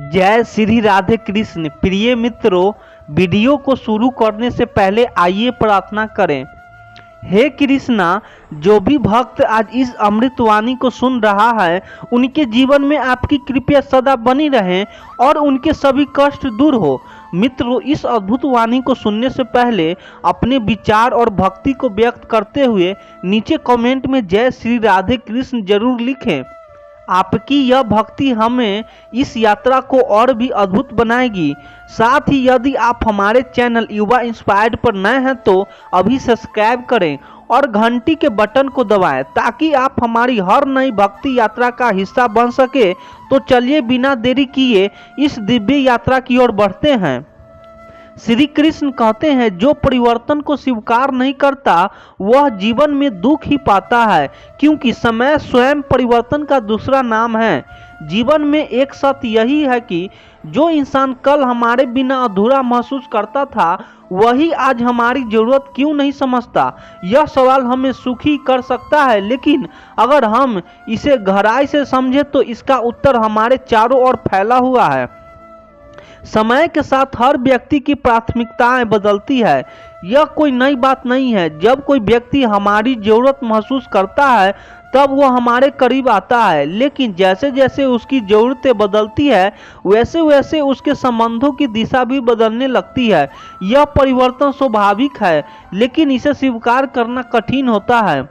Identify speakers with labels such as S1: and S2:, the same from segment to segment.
S1: जय श्री राधे कृष्ण। प्रिय मित्रों, वीडियो को शुरू करने से पहले आइए प्रार्थना करें। हे कृष्णा, जो भी भक्त आज इस अमृतवाणी को सुन रहा है, उनके जीवन में आपकी कृपा सदा बनी रहे और उनके सभी कष्ट दूर हो। मित्रों, इस अद्भुत वाणी को सुनने से पहले अपने विचार और भक्ति को व्यक्त करते हुए नीचे कमेंट में जय श्री राधे कृष्ण जरूर लिखें। आपकी यह भक्ति हमें इस यात्रा को और भी अद्भुत बनाएगी। साथ ही यदि आप हमारे चैनल युवा इंस्पायर्ड पर नए हैं तो अभी सब्सक्राइब करें और घंटी के बटन को दबाएं ताकि आप हमारी हर नई भक्ति यात्रा का हिस्सा बन सके। तो चलिए बिना देरी किए इस दिव्य यात्रा की ओर बढ़ते हैं। श्री कृष्ण कहते हैं, जो परिवर्तन को स्वीकार नहीं करता वह जीवन में दुख ही पाता है, क्योंकि समय स्वयं परिवर्तन का दूसरा नाम है। जीवन में एक सत्य यही है कि जो इंसान कल हमारे बिना अधूरा महसूस करता था, वही आज हमारी जरूरत क्यों नहीं समझता। यह सवाल हमें सुखी कर सकता है, लेकिन अगर हम इसे गहराई से समझें तो इसका उत्तर हमारे चारों ओर फैला हुआ है। समय के साथ हर व्यक्ति की प्राथमिकताएं बदलती है। यह कोई नई बात नहीं है। जब कोई व्यक्ति हमारी जरूरत महसूस करता है तब वह हमारे करीब आता है, लेकिन जैसे जैसे उसकी जरूरतें बदलती है वैसे वैसे उसके संबंधों की दिशा भी बदलने लगती है। यह परिवर्तन स्वाभाविक है, लेकिन इसे स्वीकार करना कठिन होता है।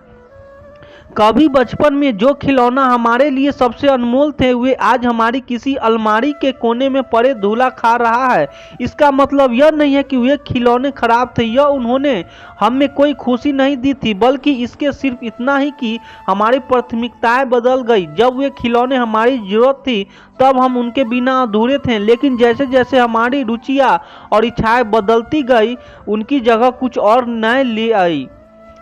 S1: कभी बचपन में जो खिलौना हमारे लिए सबसे अनमोल थे, वे आज हमारी किसी अलमारी के कोने में पड़े धूला खा रहा है। इसका मतलब यह नहीं है कि वे खिलौने खराब थे या उन्होंने हमें कोई खुशी नहीं दी थी, बल्कि इसके सिर्फ इतना ही कि हमारी प्राथमिकताएं बदल गई। जब वे खिलौने हमारी जरूरत थी तब हम उनके बिना अधूरे थे, लेकिन जैसे जैसे हमारी रुचियां और इच्छाएं बदलती गई, उनकी जगह कुछ और नए ले आई।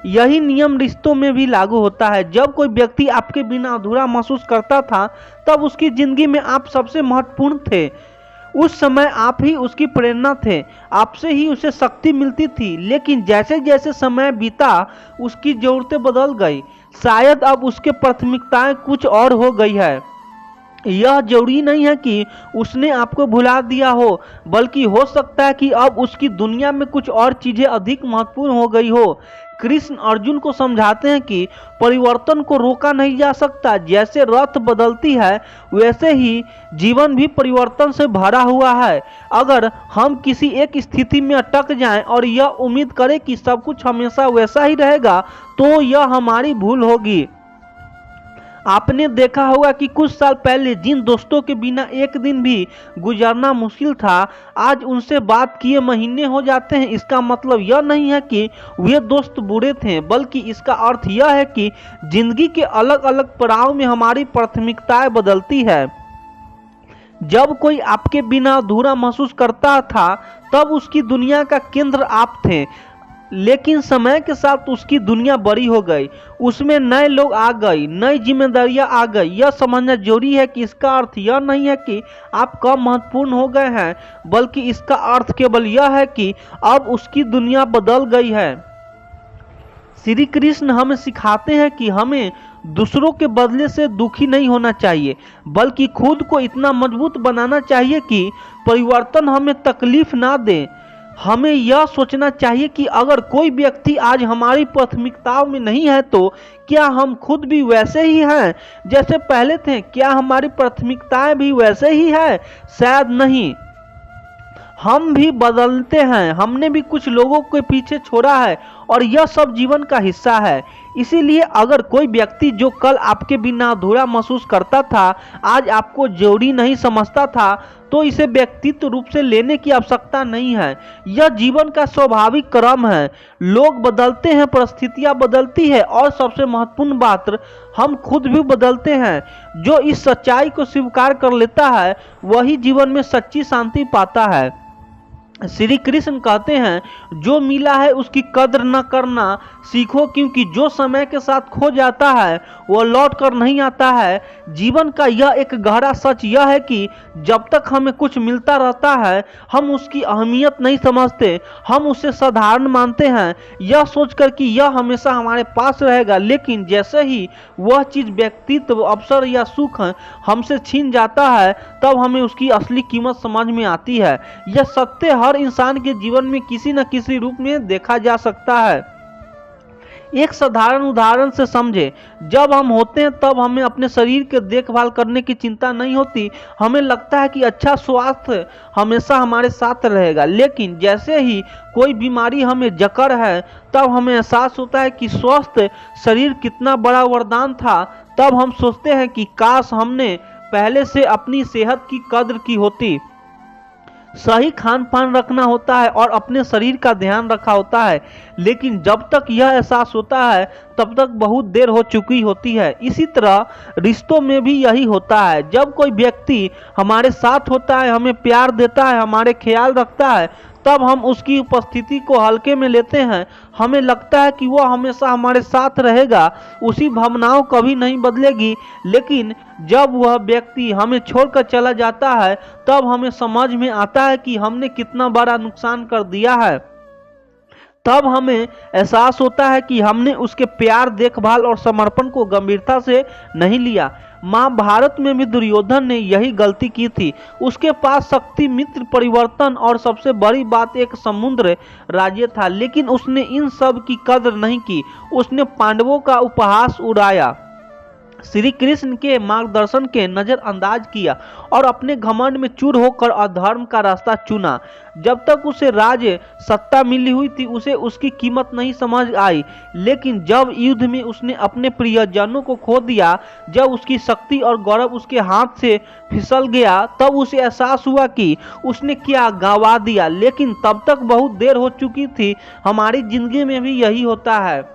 S1: यही नियम रिश्तों में भी लागू होता है। जब कोई व्यक्ति आपके बिना अधूरा महसूस करता था तब उसकी जिंदगी में आप सबसे महत्वपूर्ण थे। उस समय आप ही उसकी प्रेरणा थे, आपसे ही उसे शक्ति मिलती थी। लेकिन जैसे जैसे समय बीता उसकी जरूरतें बदल गई। शायद अब उसके प्राथमिकताएं कुछ और हो गई है। यह जरूरी नहीं है कि उसने आपको भुला दिया हो, बल्कि हो सकता है कि अब उसकी दुनिया में कुछ और चीजें अधिक महत्वपूर्ण हो गई हो। कृष्ण अर्जुन को समझाते हैं कि परिवर्तन को रोका नहीं जा सकता। जैसे रथ बदलती है वैसे ही जीवन भी परिवर्तन से भरा हुआ है। अगर हम किसी एक स्थिति में अटक जाएं और यह उम्मीद करें कि सब कुछ हमेशा वैसा ही रहेगा, तो यह हमारी भूल होगी। आपने देखा होगा कि कुछ साल पहले जिन दोस्तों के बिना एक दिन भी गुजरना मुश्किल था, आज उनसे बात किए महीने हो जाते हैं। इसका मतलब यह नहीं है कि वे दोस्त बुरे थे, बल्कि इसका अर्थ यह है कि जिंदगी के अलग अलग पड़ाव में हमारी प्राथमिकताएं बदलती है। जब कोई आपके बिना अधूरा महसूस करता था तब उसकी दुनिया का केंद्र आप थे, लेकिन समय के साथ उसकी दुनिया बड़ी हो गई। उसमें नए लोग आ गए, नई जिम्मेदारियां आ गई। यह समझना जरूरी है कि इसका अर्थ यह नहीं है कि आप कम महत्वपूर्ण हो गए हैं, बल्कि इसका अर्थ केवल यह है कि अब उसकी दुनिया बदल गई है। श्री कृष्ण हमें सिखाते हैं कि हमें दूसरों के बदले से दुखी नहीं होना चाहिए, बल्कि खुद को इतना मजबूत बनाना चाहिए कि परिवर्तन हमें तकलीफ ना दे। हमें यह सोचना चाहिए कि अगर कोई व्यक्ति आज हमारी प्राथमिकताओं में नहीं है तो क्या हम खुद भी वैसे ही हैं जैसे पहले थे? क्या हमारी प्राथमिकताएं भी वैसे ही है? शायद नहीं। हम भी बदलते हैं, हमने भी कुछ लोगों के पीछे छोड़ा है और यह सब जीवन का हिस्सा है। इसीलिए अगर कोई व्यक्ति जो कल आपके बिना अधूरा महसूस करता था आज आपको जरूरी नहीं समझता था, तो इसे व्यक्तित्व रूप से लेने की आवश्यकता नहीं है। यह जीवन का स्वाभाविक क्रम है। लोग बदलते हैं, परिस्थितियां बदलती है और सबसे महत्वपूर्ण बात, हम खुद भी बदलते हैं। जो इस सच्चाई को स्वीकार कर लेता है वही जीवन में सच्ची शांति पाता है। श्री कृष्ण कहते हैं जो मिला है उसकी कद्र न करना सीखो, क्योंकि जो समय के साथ खो जाता है वह लौट कर नहीं आता है। जीवन का यह एक गहरा सच यह है कि जब तक हमें कुछ मिलता रहता है हम उसकी अहमियत नहीं समझते, हम उसे साधारण मानते हैं यह सोचकर कि यह हमेशा हमारे पास रहेगा। लेकिन जैसे ही वह चीज़, व्यक्तित्व, अवसर या सुख हमसे छीन जाता है तब हमें उसकी असली कीमत समझ में आती है। यह सत्य हर इंसान के जीवन में किसी न किसी रूप में देखा जा सकता है। एक साधारण उदाहरण से समझे, जब हम होते हैं तब हमें अपने शरीर के देखभाल करने की चिंता नहीं होती। हमें लगता है कि अच्छा स्वास्थ्य हमेशा हमारे साथ रहेगा, लेकिन जैसे ही कोई बीमारी हमें जकड़ है तब हमें एहसास होता है कि स्वस्थ शरीर कितना बड़ा वरदान था। तब हम सोचते हैं कि काश हमने पहले से अपनी सेहत की कद्र की होती, सही खान पान रखना होता है और अपने शरीर का ध्यान रखा होता है। लेकिन जब तक यह एहसास होता है तब तक बहुत देर हो चुकी होती है। इसी तरह रिश्तों में भी यही होता है। जब कोई व्यक्ति हमारे साथ होता है, हमें प्यार देता है, हमारे ख्याल रखता है, तब हम उसकी उपस्थिति को हल्के में लेते हैं। हमें लगता है कि वह हमेशा हमारे साथ रहेगा, उसकी भावनाओं कभी नहीं बदलेगी। लेकिन जब वह व्यक्ति हमें छोड़कर चला जाता है तब हमें समझ में आता है कि हमने कितना बड़ा नुकसान कर दिया है। तब हमें एहसास होता है कि हमने उसके प्यार, देखभाल और समर्पण को गंभीरता से नहीं लिया। महाभारत में भी दुर्योधन ने यही गलती की थी। उसके पास शक्ति, मित्र, परिवर्तन और सबसे बड़ी बात एक समुद्र राज्य था, लेकिन उसने इन सब की कद्र नहीं की। उसने पांडवों का उपहास उड़ाया, श्री कृष्ण के मार्गदर्शन के नजरअंदाज किया और अपने घमंड में चूर होकर अधर्म का रास्ता चुना। जब तक उसे राज्य सत्ता मिली हुई थी उसे उसकी कीमत नहीं समझ आई, लेकिन जब युद्ध में उसने अपने प्रियजनों को खो दिया, जब उसकी शक्ति और गौरव उसके हाथ से फिसल गया, तब उसे एहसास हुआ कि उसने क्या गंवा दिया। लेकिन तब तक बहुत देर हो चुकी थी। हमारी जिंदगी में भी यही होता है।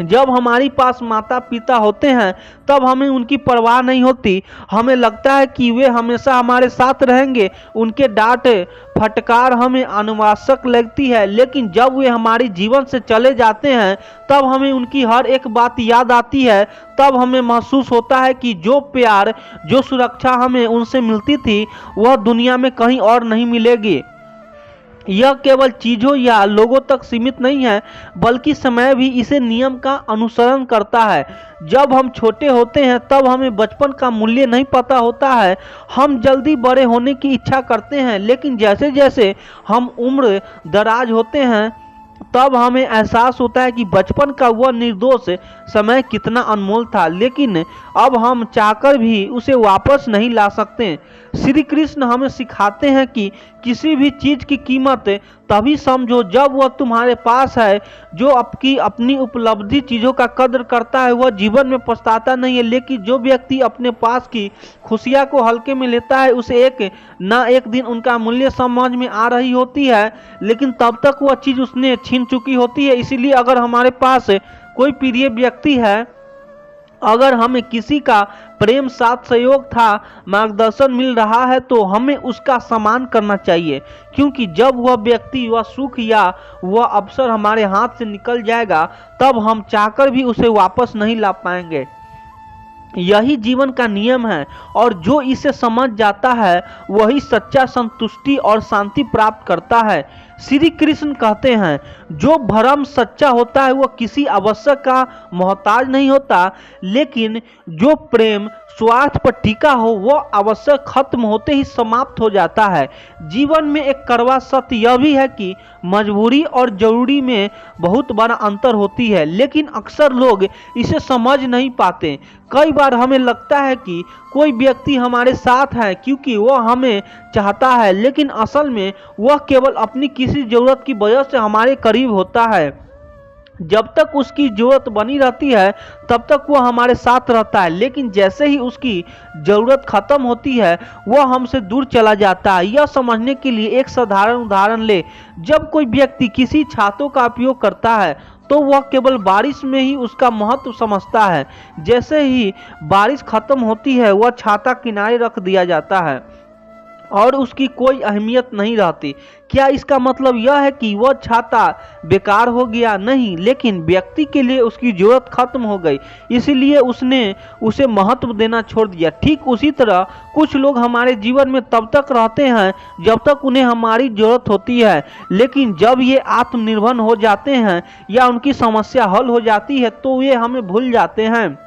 S1: जब हमारे पास माता पिता होते हैं तब हमें उनकी परवाह नहीं होती। हमें लगता है कि वे हमेशा हमारे साथ रहेंगे, उनके डांट फटकार हमें अनावश्यक लगती है। लेकिन जब वे हमारे जीवन से चले जाते हैं तब हमें उनकी हर एक बात याद आती है। तब हमें महसूस होता है कि जो प्यार, जो सुरक्षा हमें उनसे मिलती थी वह दुनिया में कहीं और नहीं मिलेगी। यह केवल चीजों या लोगों तक सीमित नहीं है, बल्कि समय भी इसे नियम का अनुसरण करता है। जब हम छोटे होते हैं तब हमें बचपन का मूल्य नहीं पता होता है। हम जल्दी बड़े होने की इच्छा करते हैं, लेकिन जैसे जैसे हम उम्र दराज होते हैं तब हमें एहसास होता है कि बचपन का वह निर्दोष समय कितना अनमोल था, लेकिन अब हम चाहकर भी उसे वापस नहीं ला सकते। श्री कृष्ण हमें सिखाते हैं कि किसी भी चीज़ की कीमत तभी समझो जब वह तुम्हारे पास है। जो आपकी अपनी उपलब्धि चीज़ों का कद्र करता है वह जीवन में पछताता नहीं है, लेकिन जो व्यक्ति अपने पास की खुशियाँ को हल्के में लेता है उसे एक ना एक दिन उनका मूल्य समझ में आ रही होती है, लेकिन तब तक वह चीज़ उसने छीन चुकी होती है। इसीलिए अगर हमारे पास कोई प्रिय व्यक्ति है, अगर हमें किसी का प्रेम, साथ, सहयोग था, मार्गदर्शन मिल रहा है तो हमें उसका सम्मान करना चाहिए, क्योंकि जब वह व्यक्ति, वह सुख या वह अवसर हमारे हाथ से निकल जाएगा तब हम चाहकर भी उसे वापस नहीं ला पाएंगे। यही जीवन का नियम है और जो इसे समझ जाता है वही सच्चा संतुष्टि और शांति प्राप्त करता है। श्री कृष्ण कहते हैं जो भ्रम सच्चा होता है वह किसी आवश्यक का मोहताज नहीं होता, लेकिन जो प्रेम स्वार्थ पर टिका हो वह आवश्यक खत्म होते ही समाप्त हो जाता है। जीवन में एक कड़वा सत्य यह भी है कि मजबूरी और जरूरी में बहुत बड़ा अंतर होती है, लेकिन अक्सर लोग इसे समझ नहीं पाते। कई बार हमें लगता है कि कोई व्यक्ति हमारे साथ है क्योंकि वह हमें चाहता है, लेकिन असल में वह केवल अपनी किसी जरूरत की वजह से हमारे करीब होता है। जब तक उसकी जरूरत बनी रहती है तब तक वह हमारे साथ रहता है, लेकिन जैसे ही उसकी जरूरत खत्म होती है वह हमसे दूर चला जाता है। यह समझने के लिए एक साधारण उदाहरण ले। जब कोई व्यक्ति किसी छातों का उपयोग करता है तो वह केवल बारिश में ही उसका महत्व समझता है। जैसे ही बारिश खत्म होती है वह छाता किनारे रख दिया जाता है और उसकी कोई अहमियत नहीं रहती। क्या इसका मतलब यह है कि वह छाता बेकार हो गया? नहीं, लेकिन व्यक्ति के लिए उसकी जरूरत खत्म हो गई, इसलिए उसने उसे महत्व देना छोड़ दिया। ठीक उसी तरह कुछ लोग हमारे जीवन में तब तक रहते हैं जब तक उन्हें हमारी जरूरत होती है, लेकिन जब ये आत्मनिर्भर हो जाते हैं या उनकी समस्या हल हो जाती है तो वे हमें भूल जाते हैं।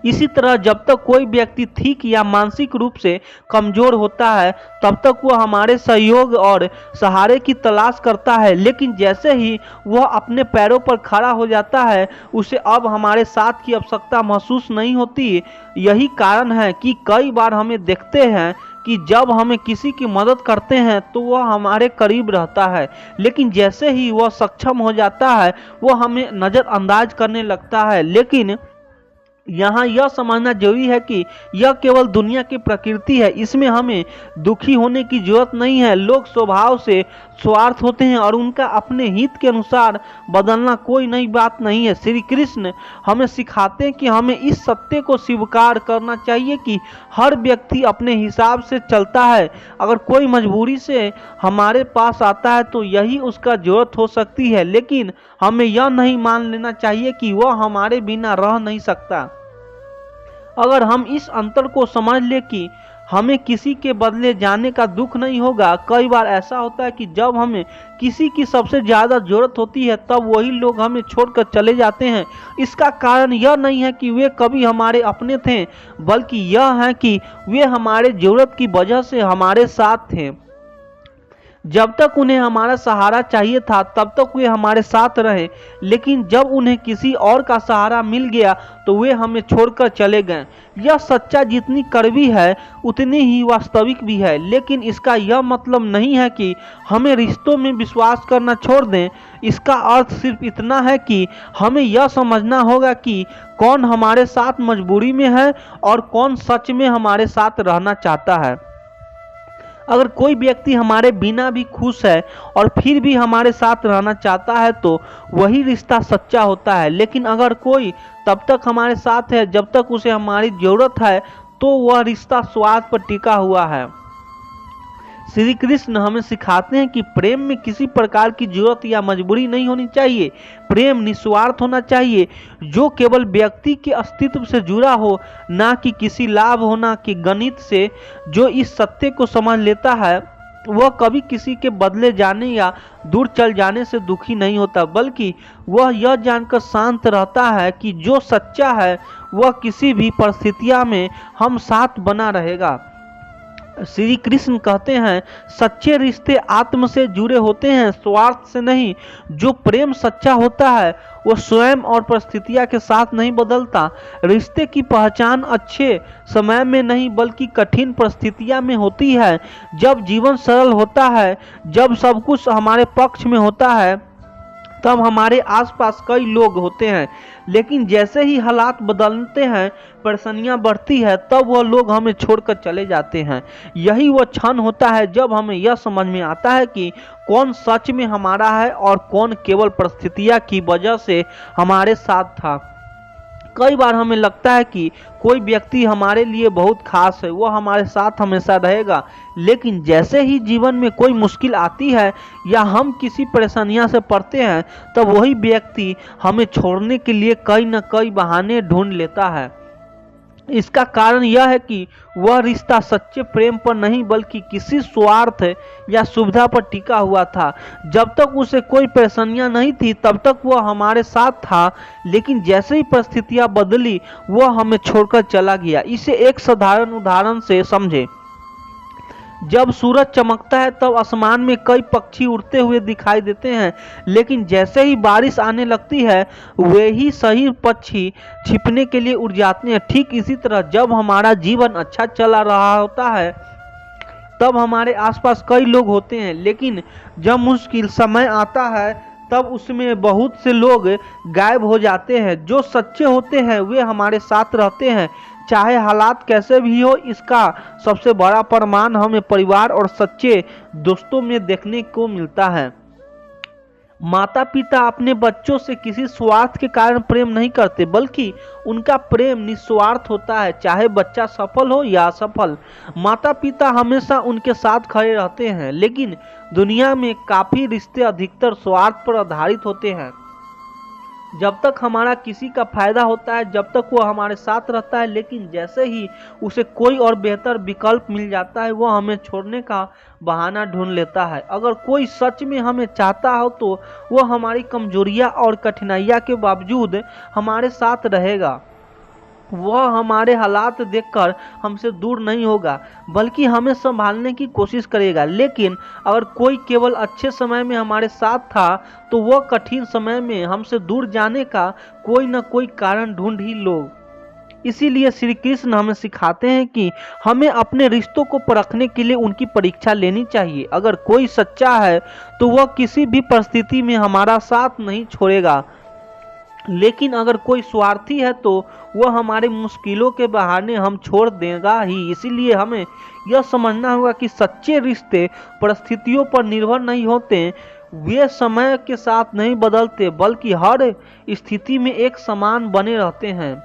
S1: इसी तरह जब तक कोई व्यक्ति ठीक या मानसिक रूप से कमजोर होता है तब तक वह हमारे सहयोग और सहारे की तलाश करता है, लेकिन जैसे ही वह अपने पैरों पर खड़ा हो जाता है उसे अब हमारे साथ की आवश्यकता महसूस नहीं होती। यही कारण है कि कई बार हमें देखते हैं कि जब हमें किसी की मदद करते हैं तो वह हमारे करीब रहता है, लेकिन जैसे ही वह सक्षम हो जाता है वह हमें नज़रअंदाज करने लगता है। लेकिन यहाँ यह समझना जरूरी है कि यह केवल दुनिया की प्रकृति है, इसमें हमें दुखी होने की जरूरत नहीं है। लोग स्वभाव से स्वार्थ होते हैं और उनका अपने हित के अनुसार बदलना कोई नई बात नहीं है। श्री कृष्ण हमें सिखाते हैं कि हमें इस सत्य को स्वीकार करना चाहिए कि हर व्यक्ति अपने हिसाब से चलता है। अगर कोई मजबूरी से हमारे पास आता है तो यही उसका जरूरत हो सकती है, लेकिन हमें यह नहीं मान लेना चाहिए कि वह हमारे बिना रह नहीं सकता। अगर हम इस अंतर को समझ ले कि हमें किसी के बदले जाने का दुख नहीं होगा। कई बार ऐसा होता है कि जब हमें किसी की सबसे ज़्यादा ज़रूरत होती है तब वही लोग हमें छोड़कर चले जाते हैं। इसका कारण यह नहीं है कि वे कभी हमारे अपने थे, बल्कि यह है कि वे हमारे ज़रूरत की वजह से हमारे साथ थे। जब तक उन्हें हमारा सहारा चाहिए था तब तक वे हमारे साथ रहे, लेकिन जब उन्हें किसी और का सहारा मिल गया तो वे हमें छोड़कर चले गए। यह सच्चा जितनी कड़वी है उतनी ही वास्तविक भी है, लेकिन इसका यह मतलब नहीं है कि हमें रिश्तों में विश्वास करना छोड़ दें। इसका अर्थ सिर्फ इतना है कि हमें यह समझना होगा कि कौन हमारे साथ मजबूरी में है और कौन सच में हमारे साथ रहना चाहता है। अगर कोई व्यक्ति हमारे बिना भी खुश है और फिर भी हमारे साथ रहना चाहता है तो वही रिश्ता सच्चा होता है, लेकिन अगर कोई तब तक हमारे साथ है जब तक उसे हमारी ज़रूरत है तो वह रिश्ता स्वार्थ पर टिका हुआ है। श्री कृष्ण हमें सिखाते हैं कि प्रेम में किसी प्रकार की जरूरत या मजबूरी नहीं होनी चाहिए। प्रेम निस्वार्थ होना चाहिए जो केवल व्यक्ति के अस्तित्व से जुड़ा हो, ना कि किसी लाभ होना के गणित से। जो इस सत्य को समझ लेता है वह कभी किसी के बदले जाने या दूर चल जाने से दुखी नहीं होता, बल्कि वह यह जानकर शांत रहता है कि जो सच्चा है वह किसी भी परिस्थितियों में हम साथ बना रहेगा। श्री कृष्ण कहते हैं सच्चे रिश्ते आत्म से जुड़े होते हैं, स्वार्थ से नहीं। जो प्रेम सच्चा होता है वो स्वयं और परिस्थितियों के साथ नहीं बदलता। रिश्ते की पहचान अच्छे समय में नहीं बल्कि कठिन परिस्थितियों में होती है। जब जीवन सरल होता है, जब सब कुछ हमारे पक्ष में होता है, तब हमारे आसपास कई लोग होते हैं, लेकिन जैसे ही हालात बदलते हैं, परेशानियां बढ़ती है, तब वह लोग हमें छोड़कर चले जाते हैं। यही वह क्षण होता है जब हमें यह समझ में आता है कि कौन सच में हमारा है और कौन केवल परिस्थितियां की वजह से हमारे साथ था। कई बार हमें लगता है कि कोई व्यक्ति हमारे लिए बहुत खास है, वो हमारे साथ हमेशा रहेगा, लेकिन जैसे ही जीवन में कोई मुश्किल आती है या हम किसी परेशानियां से पड़ते हैं तब वही व्यक्ति हमें छोड़ने के लिए कई न कई बहाने ढूंढ लेता है। इसका कारण यह है कि वह रिश्ता सच्चे प्रेम पर नहीं बल्कि किसी स्वार्थ या सुविधा पर टिका हुआ था। जब तक उसे कोई परेशानियां नहीं थी तब तक वह हमारे साथ था, लेकिन जैसे ही परिस्थितियां बदली वह हमें छोड़कर चला गया। इसे एक साधारण उदाहरण से समझे। जब सूरज चमकता है तब आसमान में कई पक्षी उड़ते हुए दिखाई देते हैं, लेकिन जैसे ही बारिश आने लगती है वे ही सही पक्षी छिपने के लिए उड़ जाते हैं। ठीक इसी तरह जब हमारा जीवन अच्छा चला रहा होता है तब हमारे आसपास कई लोग होते हैं, लेकिन जब मुश्किल समय आता है तब उसमें बहुत से लोग गायब हो जाते हैं। जो सच्चे होते हैं वे हमारे साथ रहते हैं चाहे हालात कैसे भी हो। इसका सबसे बड़ा प्रमाण हमें परिवार और सच्चे दोस्तों में देखने को मिलता है। माता पिता अपने बच्चों से किसी स्वार्थ के कारण प्रेम नहीं करते, बल्कि उनका प्रेम निस्वार्थ होता है, चाहे बच्चा सफल हो या असफल। माता पिता हमेशा उनके साथ खड़े रहते हैं, लेकिन दुनिया में काफी रिश्ते अधिकतर स्वार्थ पर आधारित होते हैं। जब तक हमारा किसी का फायदा होता है, जब तक वो हमारे साथ रहता है, लेकिन जैसे ही उसे कोई और बेहतर विकल्प मिल जाता है, वो हमें छोड़ने का बहाना ढूंढ लेता है। अगर कोई सच में हमें चाहता हो तो वो हमारी कमजोरियां और कठिनाइयां के बावजूद हमारे साथ रहेगा। वह हमारे हालात देखकर हमसे दूर नहीं होगा, बल्कि हमें संभालने की कोशिश करेगा। लेकिन अगर कोई केवल अच्छे समय में हमारे साथ था, तो वह कठिन समय में हमसे दूर जाने का कोई न कोई कारण ढूंढ ही लो। इसीलिए श्री कृष्ण हमें सिखाते हैं कि हमें अपने रिश्तों को परखने के लिए उनकी परीक्षा लेनी चाहिए। अगर कोई सच्चा है तो वह किसी भी परिस्थिति में हमारा साथ नहीं छोड़ेगा, लेकिन अगर कोई स्वार्थी है तो वह हमारे मुश्किलों के बहाने हम छोड़ देगा ही। इसीलिए हमें यह समझना होगा कि सच्चे रिश्ते परिस्थितियों पर निर्भर नहीं होते, वे समय के साथ नहीं बदलते, बल्कि हर स्थिति में एक समान बने रहते हैं।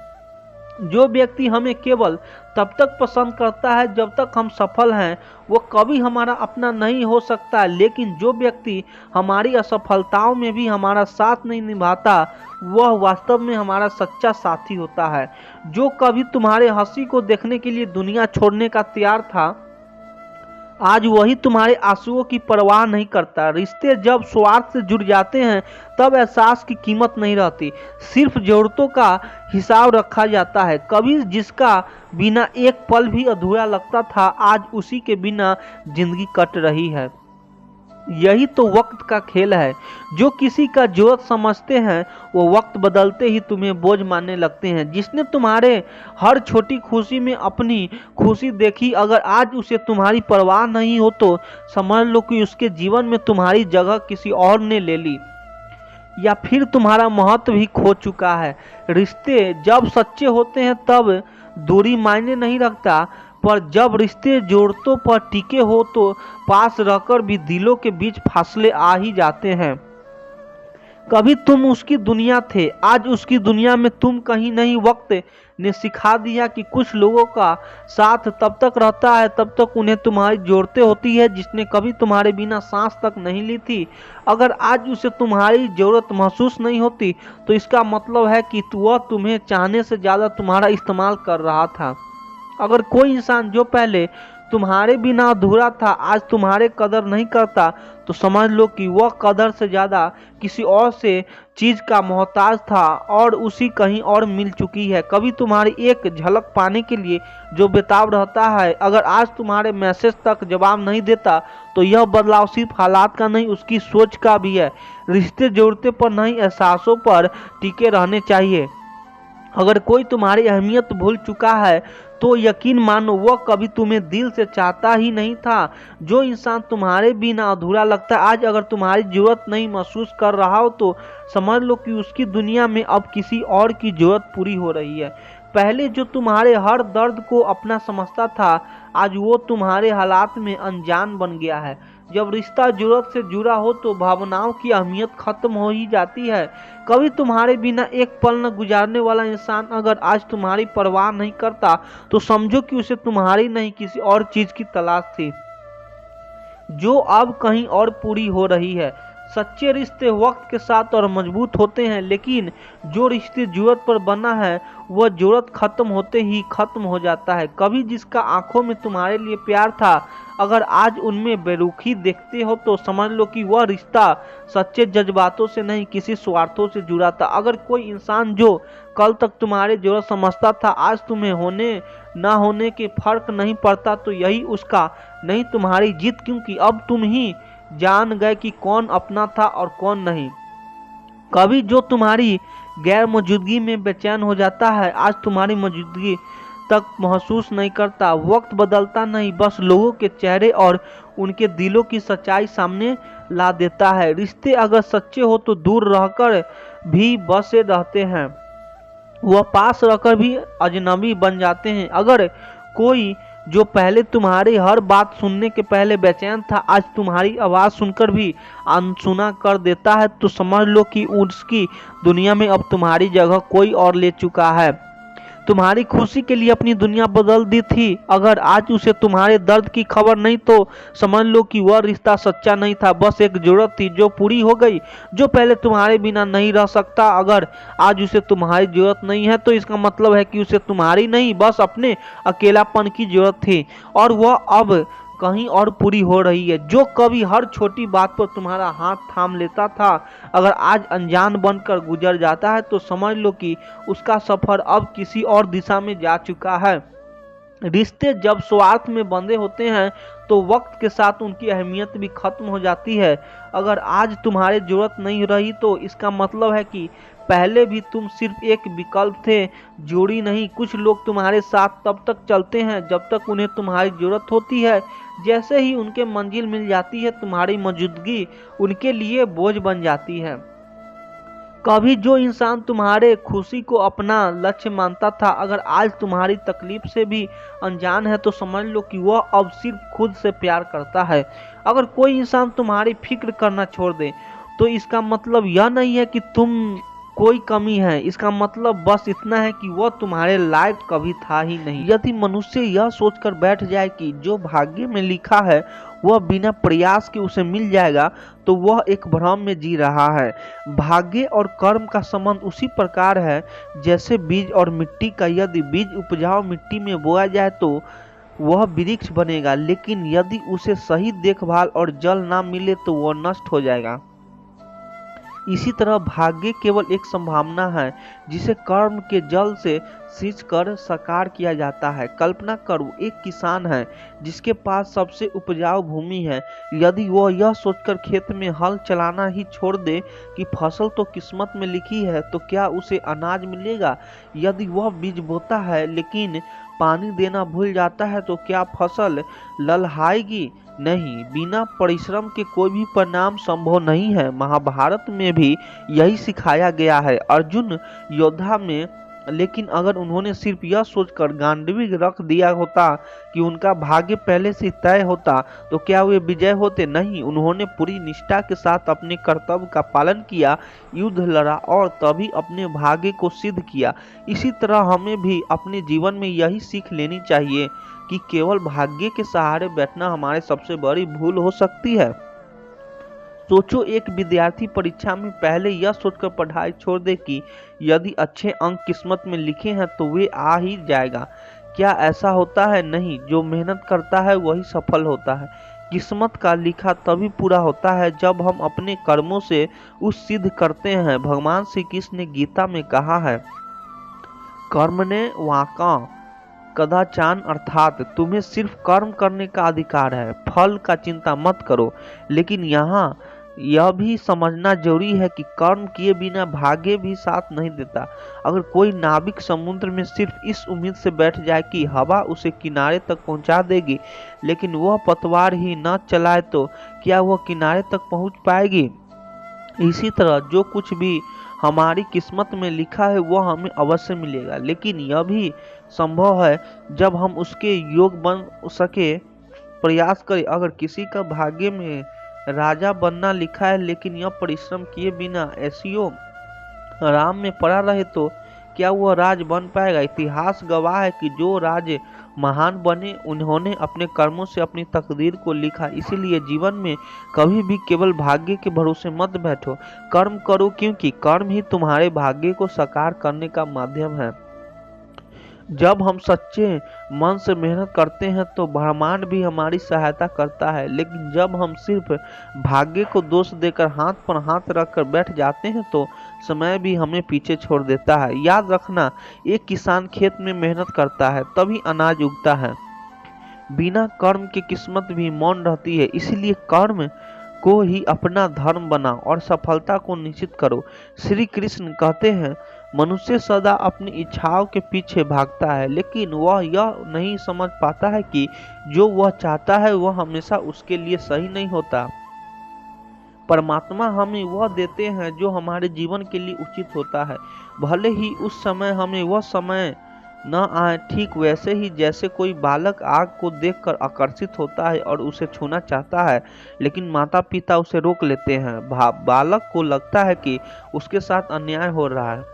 S1: जो व्यक्ति हमें केवल तब तक पसंद करता है जब तक हम सफल हैं, वो कभी हमारा अपना नहीं हो सकता। लेकिन जो व्यक्ति हमारी असफलताओं में भी हमारा साथ नहीं निभाता, वह वास्तव में हमारा सच्चा साथी होता है। जो कभी तुम्हारे हंसी को देखने के लिए दुनिया छोड़ने का तैयार था, आज वही तुम्हारे आंसुओं की परवाह नहीं करता। रिश्ते जब स्वार्थ से जुड़ जाते हैं, तब एहसास की कीमत नहीं रहती, सिर्फ जरूरतों का हिसाब रखा जाता है। कभी जिसका बिना एक पल भी अधूरा लगता था, आज उसी के बिना जिंदगी कट रही है। यही तो वक्त का खेल है। जो किसी का जरूरत समझते हैं, वो वक्त बदलते ही तुम्हें बोझ मानने लगते हैं। जिसने तुम्हारे हर छोटी खुशी में अपनी खुशी देखी, अगर आज उसे तुम्हारी परवाह नहीं हो तो समझ लो कि उसके जीवन में तुम्हारी जगह किसी और ने ले ली, या फिर तुम्हारा महत्व भी खो चुका है। रिश्ते जब सच्चे होते हैं तब दूरी मायने नहीं रखता, पर जब रिश्ते जरूरतों पर टिके हो तो पास रहकर भी दिलों के बीच फासले आ ही जाते हैं। कभी तुम उसकी दुनिया थे, आज उसकी दुनिया में तुम कहीं नहीं। वक्त ने सिखा दिया कि कुछ लोगों का साथ तब तक रहता है तब तक उन्हें तुम्हारी जरूरतें होती है, जिसने कभी तुम्हारे बिना सांस तक नहीं ली थी। अगर आज उसे तुम्हारी जरूरत महसूस नहीं होती, तो इसका मतलब है कि वह तुम्हें चाहने से ज्यादा तुम्हारा इस्तेमाल कर रहा था। अगर कोई इंसान जो पहले तुम्हारे बिना अधूरा था, आज तुम्हारे कदर नहीं करता, तो समझ लो कि वह कदर से ज्यादा किसी और से चीज का मोहताज था और उसी कहीं और मिल चुकी है। कभी तुम्हारी एक झलक पाने के लिए जो बेताब रहता है, अगर आज तुम्हारे मैसेज तक जवाब नहीं देता, तो यह बदलाव सिर्फ हालात का नहीं, उसकी सोच का भी है। रिश्ते जरूरतें पर नहीं, एहसासों पर टिके रहने चाहिए। अगर कोई तुम्हारी अहमियत भूल चुका है, तो यकीन मानो वह कभी तुम्हें दिल से चाहता ही नहीं था। जो इंसान तुम्हारे बिना अधूरा लगता है, आज अगर तुम्हारी जरूरत नहीं महसूस कर रहा हो, तो समझ लो कि उसकी दुनिया में अब किसी और की जरूरत पूरी हो रही है। पहले जो तुम्हारे हर दर्द को अपना समझता था, आज वो तुम्हारे हालात में अनजान बन गया है। जब रिश्ता जरूरत से जुड़ा हो तो भावनाओं की अहमियत खत्म हो ही जाती है। कभी तुम्हारे बिना एक पल न गुजारने वाला इंसान अगर आज तुम्हारी परवाह नहीं करता, तो समझो कि उसे तुम्हारी नहीं किसी और चीज की तलाश थी, जो अब कहीं और पूरी हो रही है। सच्चे रिश्ते वक्त के साथ और मजबूत होते हैं, लेकिन जो रिश्ते जरूरत पर बना है, वह जरूरत खत्म होते ही खत्म हो जाता है। कभी जिसका आंखों में तुम्हारे लिए प्यार था, अगर आज उनमें बेरुखी देखते हो, तो समझ लो कि वह रिश्ता सच्चे जज्बातों से नहीं, किसी स्वार्थों से जुड़ा था। अगर कोई इंसान जो कल तक तुम्हारे जरूरत समझता था, आज तुम्हें होने ना होने के फर्क नहीं पड़ता, तो यही उसका नहीं तुम्हारी जीत, क्योंकि अब तुम ही जान गए कि कौन अपना था और कौन नहीं। कभी जो तुम्हारी गैर मौजूदगी में बेचैन हो जाता है, आज तुम्हारी मौजूदगी तक महसूस नहीं करता। वक्त बदलता नहीं, बस लोगों के चेहरे और उनके दिलों की सच्चाई सामने ला देता है। रिश्ते अगर सच्चे हो तो दूर रहकर भी बसे रहते हैं, वह पास रहकर भी अजनबी बन जाते हैं। अगर कोई जो पहले तुम्हारी हर बात सुनने के पहले बेचैन था, आज तुम्हारी आवाज़ सुनकर भी अनसुना कर देता है, तो समझ लो कि उसकी दुनिया में अब तुम्हारी जगह कोई और ले चुका है। तुम्हारी खुशी के लिए अपनी दुनिया बदल दी थी। अगर आज उसे तुम्हारे दर्द की खबर नहीं तो समझ लो कि वह रिश्ता सच्चा नहीं था, बस एक जरूरत थी जो पूरी हो गई। जो पहले तुम्हारे बिना नहीं रह सकता, अगर आज उसे तुम्हारी जरूरत नहीं है तो इसका मतलब है कि उसे तुम्हारी नहीं, बस अपने अकेलापन की जरूरत थी, और वह अब कहीं और पूरी हो रही है। जो कभी हर छोटी बात पर तुम्हारा हाथ थाम लेता था, अगर आज अनजान बनकर गुजर जाता है तो समझ लो कि उसका सफर अब किसी और दिशा में जा चुका है। रिश्ते जब स्वार्थ में बंधे होते हैं तो वक्त के साथ उनकी अहमियत भी खत्म हो जाती है। अगर आज तुम्हारी जरूरत नहीं रही तो इसका मतलब है कि पहले भी तुम सिर्फ एक विकल्प थे, जोड़ी नहीं। कुछ लोग तुम्हारे साथ तब तक चलते हैं जब तक उन्हें तुम्हारी जरूरत होती है। जैसे ही उनके मंजिल मिल जाती है, तुम्हारी मौजूदगी उनके लिए बोझ बन जाती है। कभी जो इंसान तुम्हारे खुशी को अपना लक्ष्य मानता था, अगर आज तुम्हारी तकलीफ से भी अनजान है तो समझ लो कि वह अब सिर्फ खुद से प्यार करता है। अगर कोई इंसान तुम्हारी फिक्र करना छोड़ दे तो इसका मतलब यह नहीं है कि तुम कोई कमी है, इसका मतलब बस इतना है कि वह तुम्हारे लायक कभी था ही नहीं। यदि मनुष्य यह सोचकर बैठ जाए कि जो भाग्य में लिखा है वह बिना प्रयास के उसे मिल जाएगा, तो वह एक भ्रम में जी रहा है। भाग्य और कर्म का संबंध उसी प्रकार है जैसे बीज और मिट्टी का। यदि बीज उपजाऊ मिट्टी में बोया जाए तो वह वृक्ष बनेगा, लेकिन यदि उसे सही देखभाल और जल ना मिले तो वह नष्ट हो जाएगा। इसी तरह भाग्य केवल एक संभावना है जिसे कर्म के जल से सींच कर साकार किया जाता है। कल्पना करो, एक किसान है जिसके पास सबसे उपजाऊ भूमि है। यदि वह यह सोचकर खेत में हल चलाना ही छोड़ दे कि फसल तो किस्मत में लिखी है, तो क्या उसे अनाज मिलेगा? यदि वह बीज बोता है लेकिन पानी देना भूल जाता है तो क्या फसल ललहाएगी? नहीं, बिना परिश्रम के कोई भी परिणाम संभव नहीं है। महाभारत में भी यही सिखाया गया है। अर्जुन योद्धा में, लेकिन अगर उन्होंने सिर्फ यह सोचकर गांडीव रख दिया होता कि उनका भाग्य पहले से तय होता तो क्या वे विजय होते? नहीं, उन्होंने पूरी निष्ठा के साथ अपने कर्तव्य का पालन किया, युद्ध लड़ा और तभी अपने भाग्य को सिद्ध किया। इसी तरह हमें भी अपने जीवन में यही सीख लेनी चाहिए कि केवल भाग्य के सहारे बैठना हमारे सबसे बड़ी भूल हो सकती है। सोचो, एक विद्यार्थी परीक्षा में पहले यह सोचकर पढ़ाई छोड़ दे कि यदि अच्छे अंक किस्मत में लिखे हैं तो वे आ ही जाएगा। क्या ऐसा होता है? नहीं, जो मेहनत करता है वही सफल होता है। किस्मत का लिखा तभी पूरा होता है जब हम अपने कर्मों से उस सिद्ध करते हैं। भगवान श्री कृष्ण ने गीता में कहा है, कर्मणे वाका कदाचान, अर्थात तुम्हें सिर्फ कर्म करने का अधिकार है, फल का चिंता मत करो। लेकिन यहाँ यह भी समझना जरूरी है कि कर्म किए बिना भाग्य भी साथ नहीं देता। अगर कोई नाविक समुद्र में सिर्फ इस उम्मीद से बैठ जाए कि हवा उसे किनारे तक पहुंचा देगी, लेकिन वह पतवार ही न चलाए तो क्या वह किनारे तक पहुंच पाएगी? इसी तरह जो कुछ भी हमारी किस्मत में लिखा है वह हमें अवश्य मिलेगा, लेकिन यह भी संभव है जब हम उसके योग बन सके प्रयास करें। अगर किसी का भाग्य में राजा बनना लिखा है लेकिन यह परिश्रम किए बिना ऐसियों आराम में पड़ा रहे तो क्या वह राज बन पाएगा? इतिहास गवाह है कि जो राज महान बने उन्होंने अपने कर्मों से अपनी तकदीर को लिखा। इसीलिए जीवन में कभी भी केवल भाग्य के भरोसे मत बैठो, कर्म करो, क्योंकि कर्म ही तुम्हारे भाग्य को साकार करने का माध्यम है। जब हम सच्चे मन से मेहनत करते हैं तो ब्रह्मांड भी हमारी सहायता करता है, लेकिन जब हम सिर्फ भाग्य को दोष देकर हाथ पर हाथ रखकर बैठ जाते हैं तो समय भी हमें पीछे छोड़ देता है। याद रखना, एक किसान खेत में मेहनत करता है तभी अनाज उगता है। बिना कर्म की किस्मत भी मौन रहती है। इसलिए कर्म को ही अपना धर्म बनाओ और सफलता को निश्चित करो। श्री कृष्ण कहते हैं, मनुष्य सदा अपनी इच्छाओं के पीछे भागता है, लेकिन वह यह नहीं समझ पाता है कि जो वह चाहता है वह हमेशा उसके लिए सही नहीं होता। परमात्मा हमें वह देते हैं जो हमारे जीवन के लिए उचित होता है, भले ही उस समय हमें वह समय न आए, ठीक वैसे ही जैसे कोई बालक आग को देखकर आकर्षित होता है और उसे छूना चाहता है, लेकिन माता पिता उसे रोक लेते हैं। बालक को लगता है कि उसके साथ अन्याय हो रहा है,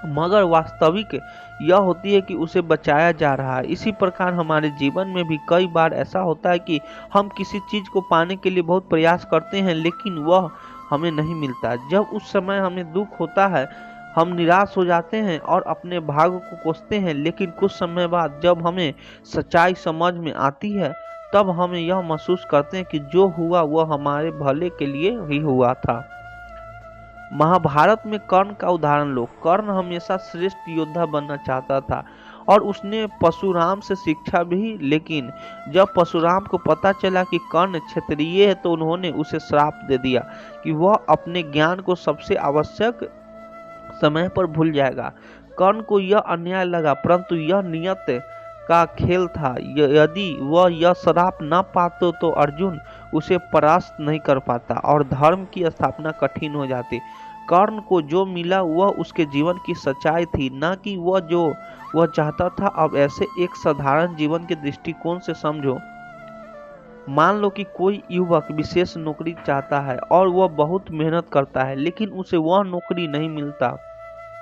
S1: मगर वास्तविक यह होती है कि उसे बचाया जा रहा है। इसी प्रकार हमारे जीवन में भी कई बार ऐसा होता है कि हम किसी चीज को पाने के लिए बहुत प्रयास करते हैं, लेकिन वह हमें नहीं मिलता। जब उस समय हमें दुख होता है, हम निराश हो जाते हैं और अपने भाग्य को कोसते हैं, लेकिन कुछ समय बाद जब हमें सच्चाई समझ में आती है, तब हम यह महसूस करते हैं कि जो हुआ वह हमारे भले के लिए ही हुआ था। महाभारत में कर्ण का उदाहरण लो। कर्ण हमेशा श्रेष्ठ योद्धा बनना चाहता था और उसने परशुराम से शिक्षा भी, लेकिन जब परशुराम को पता चला कि कर्ण क्षत्रिय है, तो उन्होंने उसे श्राप दे दिया कि वह अपने ज्ञान को सबसे आवश्यक समय पर भूल जाएगा। कर्ण को यह अन्याय लगा, परंतु यह नियत का खेल था। यदि वह यह श्राप न पाते तो अर्जुन उसे परास्त नहीं कर पाता और धर्म की स्थापना कठिन हो जाती। कर्ण को जो मिला वह उसके जीवन की सच्चाई थी, न कि वह जो वह चाहता था। अब ऐसे एक साधारण जीवन के दृष्टिकोण से समझो। मान लो कि कोई युवक विशेष नौकरी चाहता है और वह बहुत मेहनत करता है, लेकिन उसे वह नौकरी नहीं मिलता।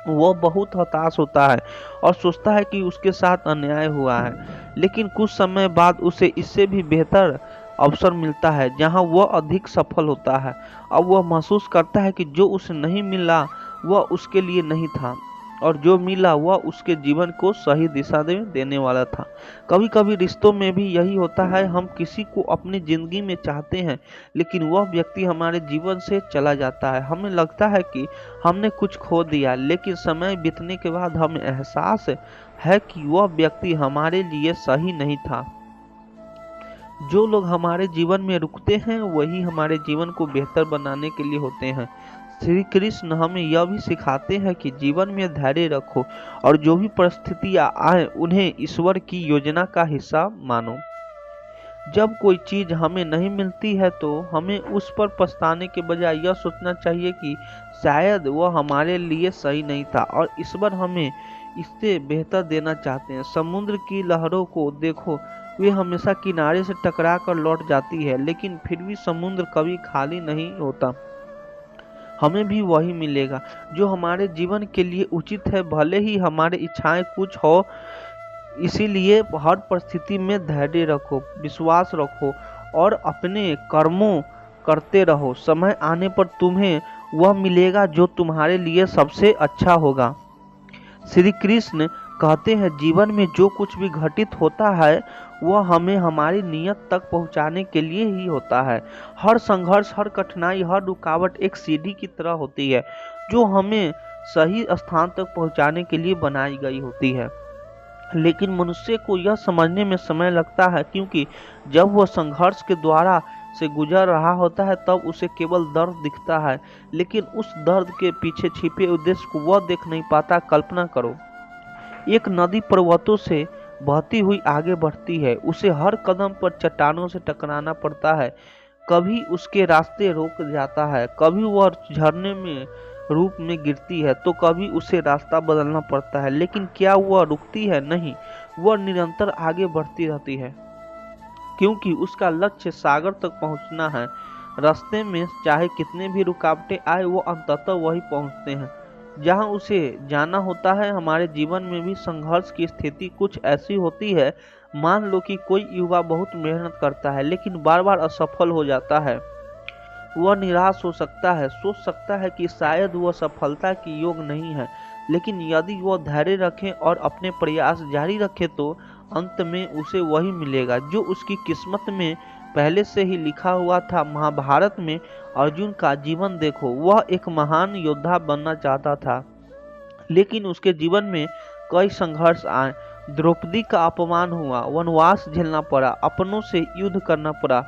S1: वह बहुत हताश होता है और सोचता है कि उसके साथ अन्याय हुआ है, लेकिन कुछ समय बाद उसे इससे भी बेहतर अवसर मिलता है जहां वह अधिक सफल होता है। अब वह महसूस करता है कि जो उसे नहीं मिला वह उसके लिए नहीं था और जो मिला वह उसके जीवन को सही दिशा देने वाला था। कभी कभी रिश्तों में भी यही होता है। हम किसी को अपनी जिंदगी में चाहते हैं, लेकिन वह व्यक्ति हमारे जीवन से चला जाता है। हमें लगता है कि हमने कुछ खो दिया, लेकिन समय बीतने के बाद हमें एहसास है कि वह व्यक्ति हमारे लिए सही नहीं था। जो लोग हमारे जीवन में रुकते हैं वही हमारे जीवन को बेहतर बनाने के लिए होते हैं। श्री कृष्ण हमें यह भी सिखाते हैं कि जीवन में धैर्य रखो और जो भी परिस्थितियां आए उन्हें ईश्वर की योजना का हिस्सा मानो। जब कोई चीज हमें नहीं मिलती है तो हमें उस पर पछताने के बजाय यह सोचना चाहिए कि शायद वह हमारे लिए सही नहीं था और ईश्वर हमें इससे बेहतर देना चाहते हैं। समुद्र की लहरों को देखो, वे हमेशा किनारे से टकरा कर लौट जाती है, लेकिन फिर भी समुद्र कभी खाली नहीं होता। हमें भी वही मिलेगा जो हमारे जीवन के लिए उचित है, भले ही हमारी इच्छाएं कुछ हो। इसीलिए हर परिस्थिति में धैर्य रखो, विश्वास रखो और अपने कर्मों करते रहो। समय आने पर तुम्हें वह मिलेगा जो तुम्हारे लिए सबसे अच्छा होगा। श्री कृष्ण कहते हैं, जीवन में जो कुछ भी घटित होता है वह हमें हमारी नियत तक पहुंचाने के लिए ही होता है। हर संघर्ष, हर कठिनाई, हर रुकावट एक सीढ़ी की तरह होती है जो हमें सही स्थान तक पहुंचाने के लिए बनाई गई होती है। लेकिन मनुष्य को यह समझने में समय लगता है, क्योंकि जब वह संघर्ष के द्वारा से गुजर रहा होता है तब उसे केवल दर्द दिखता है, लेकिन उस दर्द के पीछे छिपे उद्देश्य को वह देख नहीं पाता। कल्पना करो, एक नदी पर्वतों से बहती हुई आगे बढ़ती है। उसे हर कदम पर चट्टानों से टकराना पड़ता है, कभी उसके रास्ते रोक जाता है, कभी वह झरने में रूप में गिरती है, तो कभी उसे रास्ता बदलना पड़ता है। लेकिन क्या वह रुकती है? नहीं, वह निरंतर आगे बढ़ती रहती है, क्योंकि उसका लक्ष्य सागर तक पहुंचना है। रास्ते में चाहे कितने भी रुकावटें आए, वो अंततः वही पहुंचते हैं जहां उसे जाना होता है। हमारे जीवन में भी संघर्ष की स्थिति कुछ ऐसी होती है। मान लो कि कोई युवा बहुत मेहनत करता है लेकिन बार बार असफल हो जाता है। वह निराश हो सकता है, सोच सकता है कि शायद वह सफलता की योग नहीं है, लेकिन यदि वह धैर्य रखे और अपने प्रयास जारी रखे तो अंत में उसे वही मिलेगा जो उसकी किस्मत में पहले से ही लिखा हुआ था। महाभारत में अर्जुन का जीवन देखो, वह एक महान योद्धा बनना चाहता था, लेकिन उसके जीवन में कई संघर्ष आए। द्रौपदी का अपमान हुआ, वनवास झेलना पड़ा, अपनों से युद्ध करना पड़ा,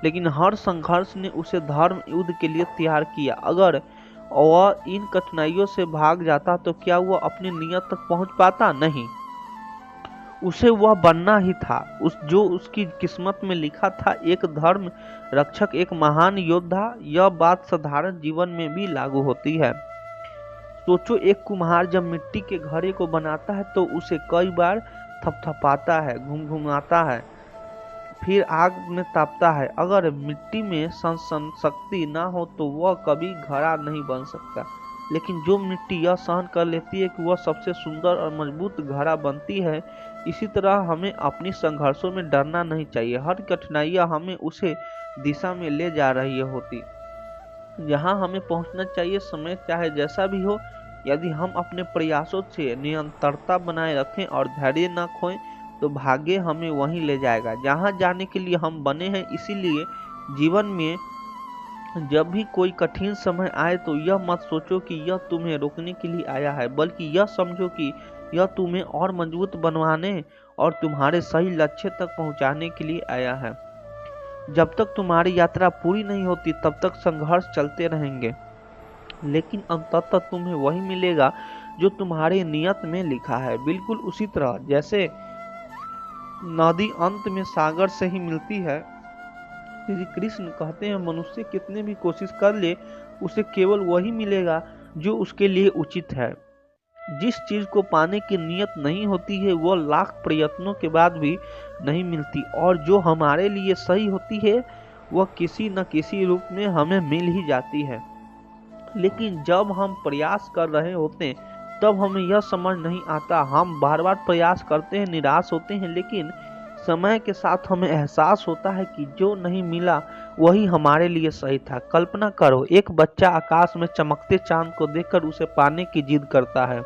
S1: लेकिन हर संघर्ष ने उसे धर्म युद्ध के लिए तैयार किया। अगर वह इन कठिनाइयों से भाग जाता तो क्या वह अपनी नियत तक पहुंच पाता? नहीं, उसे वह बनना ही था जो उसकी किस्मत में लिखा था, एक धर्म रक्षक, एक महान योद्धा। यह बात साधारण जीवन में भी लागू होती है। सोचो, एक कुम्हार जब मिट्टी के घड़े को बनाता है तो उसे कई बार थपथपाता है, घुमघुमाता है, फिर आग में तापता है। अगर मिट्टी में संसन शक्ति ना हो तो वह कभी घड़ा नहीं बन सकता। लेकिन जो मिट्टी यह सहन कर लेती है कि वह सबसे सुंदर और मजबूत घड़ा बनती है, इसी तरह हमें अपनी संघर्षों में डरना नहीं चाहिए। हर कठिनाइयाँ हमें उसे दिशा में ले जा रही होती, जहाँ हमें पहुँचना चाहिए। समय चाहे जैसा भी हो, यदि हम अपने प्रयासों से निरंतरता बनाए रखें और धैर्य न खोएं, तो भाग्य हमें वहीं ले जाएगा जहाँ जाने के लिए हम बने हैं। इसीलिए जीवन में जब भी कोई कठिन समय आए तो यह मत सोचो कि यह तुम्हें रोकने के लिए आया है, बल्कि यह समझो कि यह तुम्हें और मजबूत बनवाने और तुम्हारे सही लक्ष्य तक पहुंचाने के लिए आया है। जब तक तुम्हारी यात्रा पूरी नहीं होती तब तक संघर्ष चलते रहेंगे, लेकिन अंततः तुम्हें वही मिलेगा जो तुम्हारे नियत में लिखा है। बिल्कुल उसी तरह जैसे नदी अंत में सागर से ही मिलती है, श्री कृष्ण कहते हैं मनुष्य कितने भी कोशिश कर ले, उसे केवल वही मिलेगा जो उसके लिए उचित है। जिस चीज को पाने की नियत नहीं होती है वह लाख प्रयत्नों के बाद भी नहीं मिलती, और जो हमारे लिए सही होती है वह किसी न किसी रूप में हमें मिल ही जाती है। लेकिन जब हम प्रयास कर रहे होते हैं तब हमें यह समझ नहीं आता। हम बार बार प्रयास करते हैं, निराश होते हैं, लेकिन समय के साथ हमें एहसास होता है कि जो नहीं मिला वही हमारे लिए सही था। कल्पना करो, एक बच्चा आकाश में चमकते चांद को देखकर उसे पाने की जिद करता है।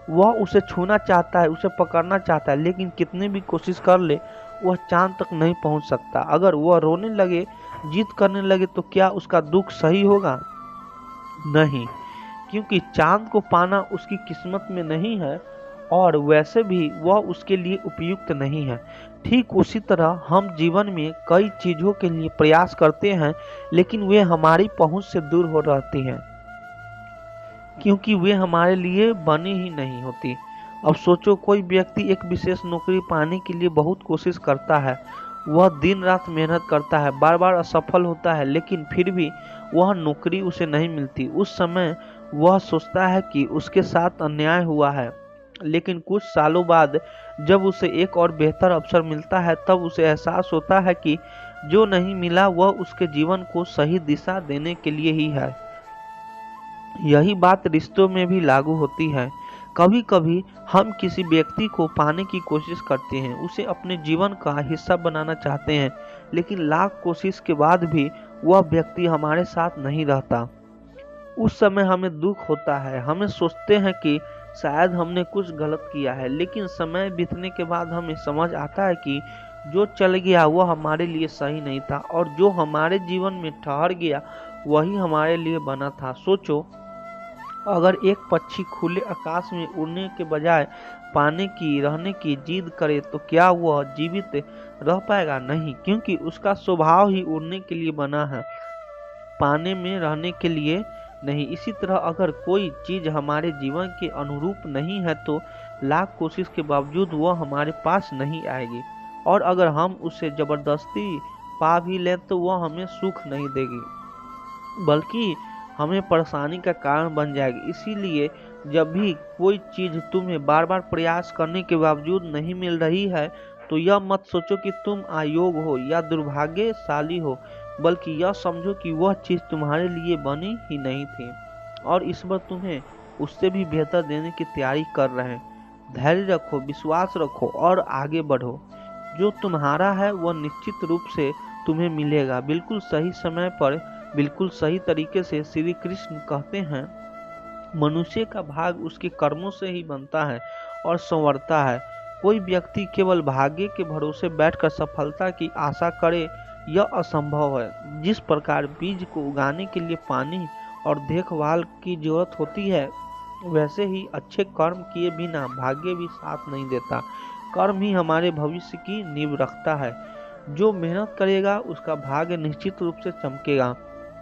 S1: वह उसे छूना चाहता है, उसे पकड़ना चाहता है, लेकिन कितनी भी कोशिश कर ले वह चांद तक नहीं पहुंच सकता। अगर वह रोने लगे, जिद करने लगे, तो क्या उसका दुख सही होगा? नहीं, क्योंकि चांद को पाना उसकी किस्मत में नहीं है और वैसे भी वह उसके लिए उपयुक्त नहीं है। ठीक उसी तरह हम जीवन में कई चीजों के लिए प्रयास करते हैं, लेकिन वे हमारी पहुंच से दूर हो रहती हैं, क्योंकि वे हमारे लिए बनी ही नहीं होती। अब सोचो, कोई व्यक्ति एक विशेष नौकरी पाने के लिए बहुत कोशिश करता है, वह दिन रात मेहनत करता है, बार बार असफल होता है, लेकिन फिर भी वह नौकरी उसे नहीं मिलती। उस समय वह सोचता है कि उसके साथ अन्याय हुआ है, लेकिन कुछ सालों बाद जब उसे एक और बेहतर अवसर मिलता है तब उसे एहसास होता है कि जो नहीं मिला वह उसके जीवन को सही दिशा देने के लिए ही है। यही बात रिश्तों में भी लागू होती है। कभी कभी हम किसी व्यक्ति को पाने की कोशिश करते हैं, उसे अपने जीवन का हिस्सा बनाना चाहते हैं, लेकिन लाख कोशिश के बाद भी वह व्यक्ति हमारे साथ नहीं रहता। उस समय हमें दुख होता है, हमें सोचते हैं कि शायद हमने कुछ गलत किया है, लेकिन समय बीतने के बाद हमें समझ आता है कि जो चल गया वह हमारे लिए सही नहीं था, और जो हमारे जीवन में ठहर गया वही हमारे लिए बना था। सोचो, अगर एक पक्षी खुले आकाश में उड़ने के बजाय पानी की रहने की जिद करे तो क्या वह जीवित रह पाएगा? नहीं, क्योंकि उसका स्वभाव ही उड़ने के लिए बना है, पानी में रहने के लिए नहीं। इसी तरह अगर कोई चीज हमारे जीवन के अनुरूप नहीं है तो लाख कोशिश के बावजूद वह हमारे पास नहीं आएगी, और अगर हम उसे जबरदस्ती पा भी लें तो वह हमें सुख नहीं देगी, बल्कि हमें परेशानी का कारण बन जाएगी। इसीलिए जब भी कोई चीज तुम्हें बार बार प्रयास करने के बावजूद नहीं मिल रही है तो यह मत सोचो कि तुम अयोग्य हो या दुर्भाग्यशाली हो, बल्कि यह समझो कि वह चीज तुम्हारे लिए बनी ही नहीं थी और इस बार तुम्हें उससे भी बेहतर देने की तैयारी कर रहे हैं। धैर्य रखो, विश्वास रखो और आगे बढ़ो। जो तुम्हारा है वह निश्चित रूप से तुम्हें मिलेगा, बिल्कुल सही समय पर, बिल्कुल सही तरीके से। श्री कृष्ण कहते हैं, मनुष्य का भाग उसके कर्मों से ही बनता है और संवरता है। कोई व्यक्ति केवल भाग्य के भरोसे बैठकर सफलता की आशा करे, यह असंभव है। जिस प्रकार बीज को उगाने के लिए पानी और देखभाल की जरूरत होती है, वैसे ही अच्छे कर्म किए बिना भाग्य भी साथ नहीं देता। कर्म ही हमारे भविष्य की नींव रखता है। जो मेहनत करेगा उसका भाग्य निश्चित रूप से चमकेगा।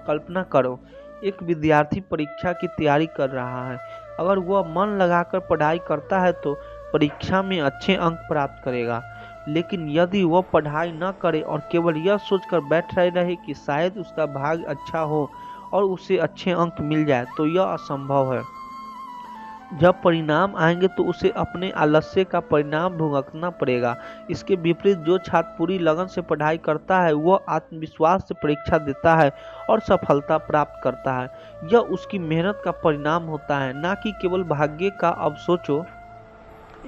S1: कल्पना करो, एक विद्यार्थी परीक्षा की तैयारी कर रहा है। अगर वह मन लगाकर पढ़ाई करता है तो परीक्षा में अच्छे अंक प्राप्त करेगा, लेकिन यदि वह पढ़ाई न करे और केवल यह सोचकर बैठ रहे कि शायद उसका भाग्य अच्छा हो और उसे अच्छे अंक मिल जाए तो यह असंभव है। जब परिणाम आएंगे तो उसे अपने आलस्य का परिणाम भुगतना पड़ेगा। इसके विपरीत जो छात्र पूरी लगन से पढ़ाई करता है वह आत्मविश्वास से परीक्षा देता है और सफलता प्राप्त करता है। यह उसकी मेहनत का परिणाम होता है, ना कि केवल भाग्य का। अब सोचो,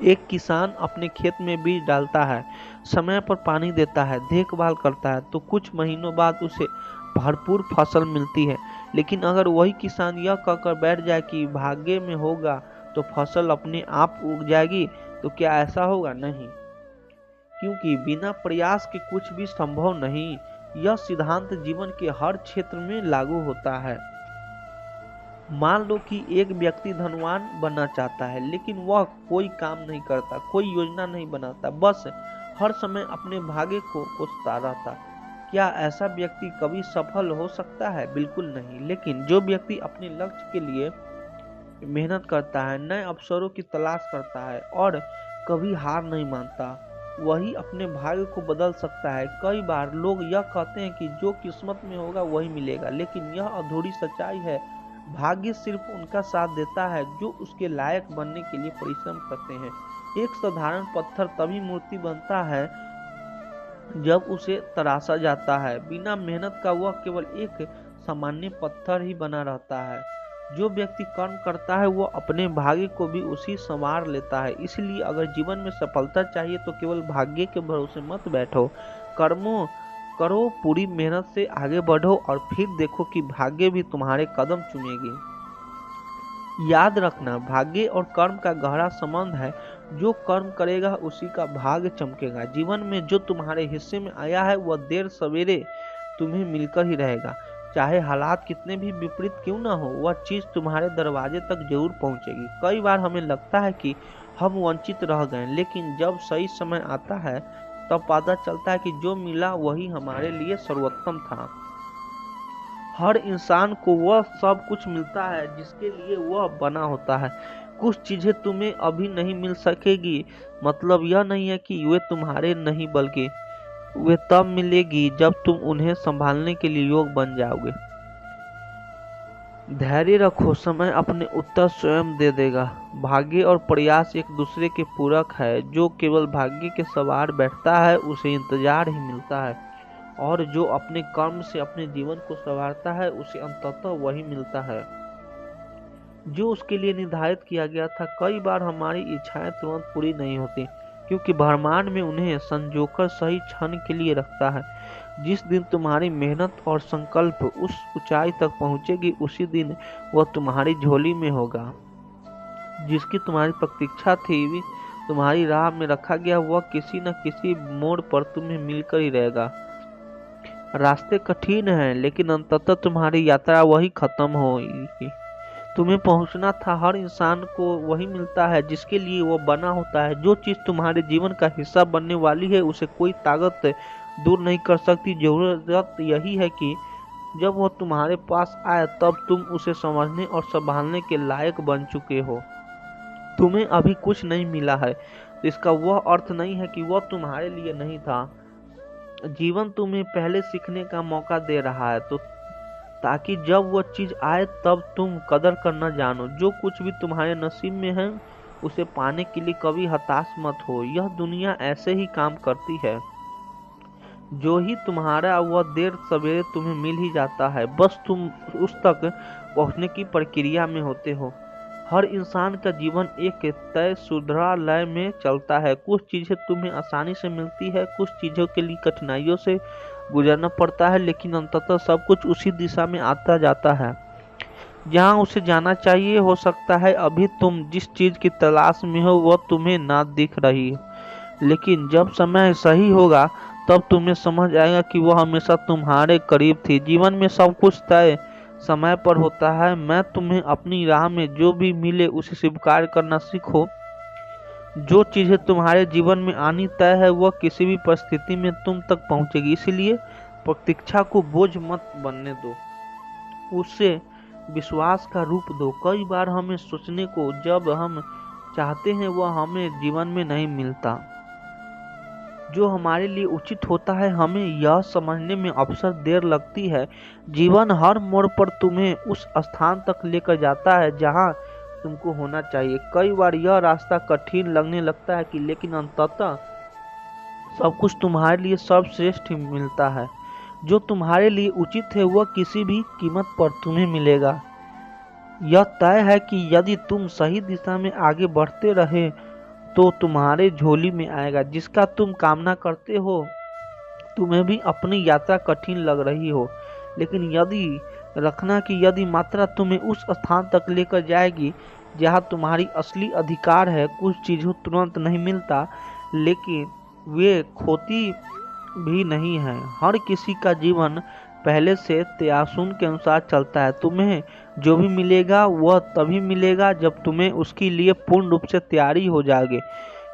S1: एक किसान अपने खेत में बीज डालता है, समय पर पानी देता है, देखभाल करता है, तो कुछ महीनों बाद उसे भरपूर फसल मिलती है। लेकिन अगर वही किसान यह कहकर बैठ जाए कि भाग्य में होगा तो फसल अपने आप उग जाएगी, तो क्या ऐसा होगा? नहीं, क्योंकि बिना प्रयास के कुछ भी संभव नहीं। यह सिद्धांत जीवन के हर क्षेत्र में लागू होता है। मान लो कि एक व्यक्ति धनवान बनना चाहता है, लेकिन वह कोई काम नहीं करता, कोई योजना नहीं बनाता, बस हर समय अपने भाग्य को कोसता रहता। क्या ऐसा व्यक्ति कभी सफल हो सकता है? बिल्कुल नहीं। लेकिन जो व्यक्ति अपने लक्ष्य के लिए मेहनत करता है, नए अवसरों की तलाश करता है और कभी हार नहीं मानता, वही अपने भाग्य को बदल सकता है। कई बार लोग यह कहते हैं कि जो किस्मत में होगा वही मिलेगा, लेकिन यह अधूरी सच्चाई है। भाग्य सिर्फ उनका साथ देता है जो उसके लायक बनने के लिए परिश्रम करते हैं। एक साधारण पत्थर तभी मूर्ति बनता है जब उसे तराशा जाता है। बिना मेहनत का वह केवल एक सामान्य पत्थर ही बना रहता है। जो व्यक्ति कर्म करता है वह अपने भाग्य को भी उसी संवार लेता है। इसलिए अगर जीवन में सफलता चाहिए तो केवल भाग्य के भरोसे मत बैठो, कर्मों करो, पूरी मेहनत से आगे बढ़ो और फिर देखो कि भाग्य भी तुम्हारे कदम चूमेगी। याद रखना, भाग्य और कर्म का गहरा संबंध है। जो कर्म करेगा उसी का भाग्य चमकेगा। जीवन में जो तुम्हारे हिस्से में आया है वह देर सवेरे तुम्हें मिलकर ही रहेगा। चाहे हालात कितने भी विपरीत क्यों ना हो, वह चीज तुम्हारे दरवाजे तक जरूर पहुंचेगी। कई बार हमें लगता है कि हम वंचित रह गए, लेकिन जब सही समय आता है तब पता चलता है कि जो मिला वही हमारे लिए सर्वोत्तम था। हर इंसान को वह सब कुछ मिलता है जिसके लिए वह बना होता है। कुछ चीजें तुम्हें अभी नहीं मिल सकेगी, मतलब यह नहीं है कि वे तुम्हारे नहीं, बल्कि वे तब मिलेगी जब तुम उन्हें संभालने के लिए योग्य बन जाओगे। धैर्य रखो, समय अपने उत्तर स्वयं दे देगा। भाग्य और प्रयास एक दूसरे के पूरक है। जो केवल भाग्य के सवार बैठता है उसे इंतजार ही मिलता है, और जो अपने कर्म से अपने जीवन को संवारता है उसे अंततः वही मिलता है जो उसके लिए निर्धारित किया गया था। कई बार हमारी इच्छाएं तुरंत पूरी नहीं होती, क्योंकि ब्रह्मांड में उन्हें संजोकर सही क्षण के लिए रखता है। जिस दिन तुम्हारी मेहनत और संकल्प उस ऊंचाई तक पहुंचेगी, उसी दिन वह तुम्हारी झोली में होगा। जिसकी तुम्हारी प्रतीक्षा थी, तुम्हारी राह में रखा गया, वह किसी न किसी मोड़ पर तुम्हें मिलकर ही रहेगा। रास्ते कठिन हैं, लेकिन अंततः तुम्हारी यात्रा वही खत्म होगी। तुम्हें पहुंचना था। हर इंसान को वही मिलता है जिसके लिए वो बना होता है। जो चीज तुम्हारे जीवन का हिस्सा बनने वाली है उसे कोई ताकत दूर नहीं कर सकती। जरूरत यही है कि जब वो तुम्हारे पास आए तब तुम उसे समझने और संभालने के लायक बन चुके हो। तुम्हें अभी कुछ नहीं मिला है तो इसका वह अर्थ नहीं है कि वह तुम्हारे लिए नहीं था। जीवन तुम्हें पहले सीखने का मौका दे रहा है, तो ताकि जब वह चीज आए तब तुम कदर करना जानो। जो कुछ भी तुम्हारे नसीब में है उसे पाने के लिए कभी हताश मत हो। यह दुनिया ऐसे ही काम करती है। जो ही तुम्हारा वह देर सवेरे तुम्हें मिल ही जाता है, बस तुम उस तक पहुंचने की प्रक्रिया में होते हो। हर इंसान का जीवन एक तय सुधरा लय में चलता है। कुछ चीजें तुम्हें आसानी से मिलती है, कुछ चीजों के लिए कठिनाइयों से गुजरना पड़ता है, लेकिन अंततः सब कुछ उसी दिशा में आता जाता है जहां उसे जाना चाहिए। हो सकता है अभी तुम जिस चीज की तलाश में हो वह तुम्हें ना दिख रही हो, लेकिन जब समय सही होगा तब तुम्हें समझ आएगा कि वह हमेशा तुम्हारे करीब थी। जीवन में सब कुछ तय समय पर होता है। मैं तुम्हें अपनी राह में जो भी मिले उसे स्वीकार करना सीखो। जो चीजें तुम्हारे जीवन में आनी तय है वह किसी भी परिस्थिति में तुम तक पहुंचेगी। इसलिए प्रतीक्षा को बोझ मत बनने दो, उससे विश्वास का रूप दो। कई बार हमें सोचने को जब हम चाहते हैं वह हमें जीवन में नहीं मिलता। जो हमारे लिए उचित होता है हमें यह समझने में अक्सर देर लगती है। जीवन हर मोड़ पर तुम्हें उस स्थान तक लेकर जाता है जहां तुमको होना चाहिए। कई बार यह रास्ता कठिन लगने लगता है कि लेकिन अंततः सब कुछ तुम्हारे लिए सर्वश्रेष्ठ ही मिलता है। जो तुम्हारे लिए उचित है वह किसी भी कीमत पर तुम्हें मिलेगा। यह तय है कि यदि तुम सही दिशा में आगे बढ़ते रहे तो तुम्हारे झोली में आएगा जिसका तुम कामना करते हो। तुम्हें भी अपनी यात्रा कठिन लग रही हो, लेकिन यदि रखना कि यदि मात्रा तुम्हें उस स्थान तक लेकर जाएगी जहां तुम्हारी असली अधिकार है। कुछ चीज़ों तुरंत नहीं मिलता, लेकिन वे खोती भी नहीं है। हर किसी का जीवन पहले से तयशुन के अनुसार चलता है। तुम्हें जो भी मिलेगा वह तभी मिलेगा जब तुम्हें उसके लिए पूर्ण रूप से तैयारी हो जाओगे।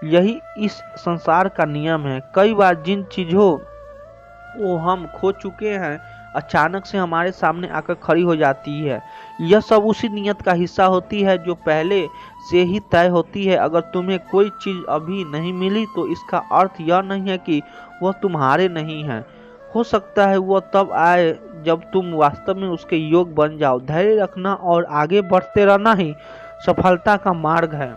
S1: यही इस संसार का नियम है। कई बार जिन चीज़ों को हम खो चुके हैं अचानक से हमारे सामने आकर खड़ी हो जाती है। यह सब उसी नियत का हिस्सा होती है जो पहले से ही तय होती है। अगर तुम्हें कोई चीज़ अभी नहीं मिली तो इसका अर्थ यह नहीं है कि वह तुम्हारे नहीं है। हो सकता है वह तब आए जब तुम वास्तव में उसके योग बन जाओ। धैर्य रखना और आगे बढ़ते रहना ही सफलता का मार्ग है।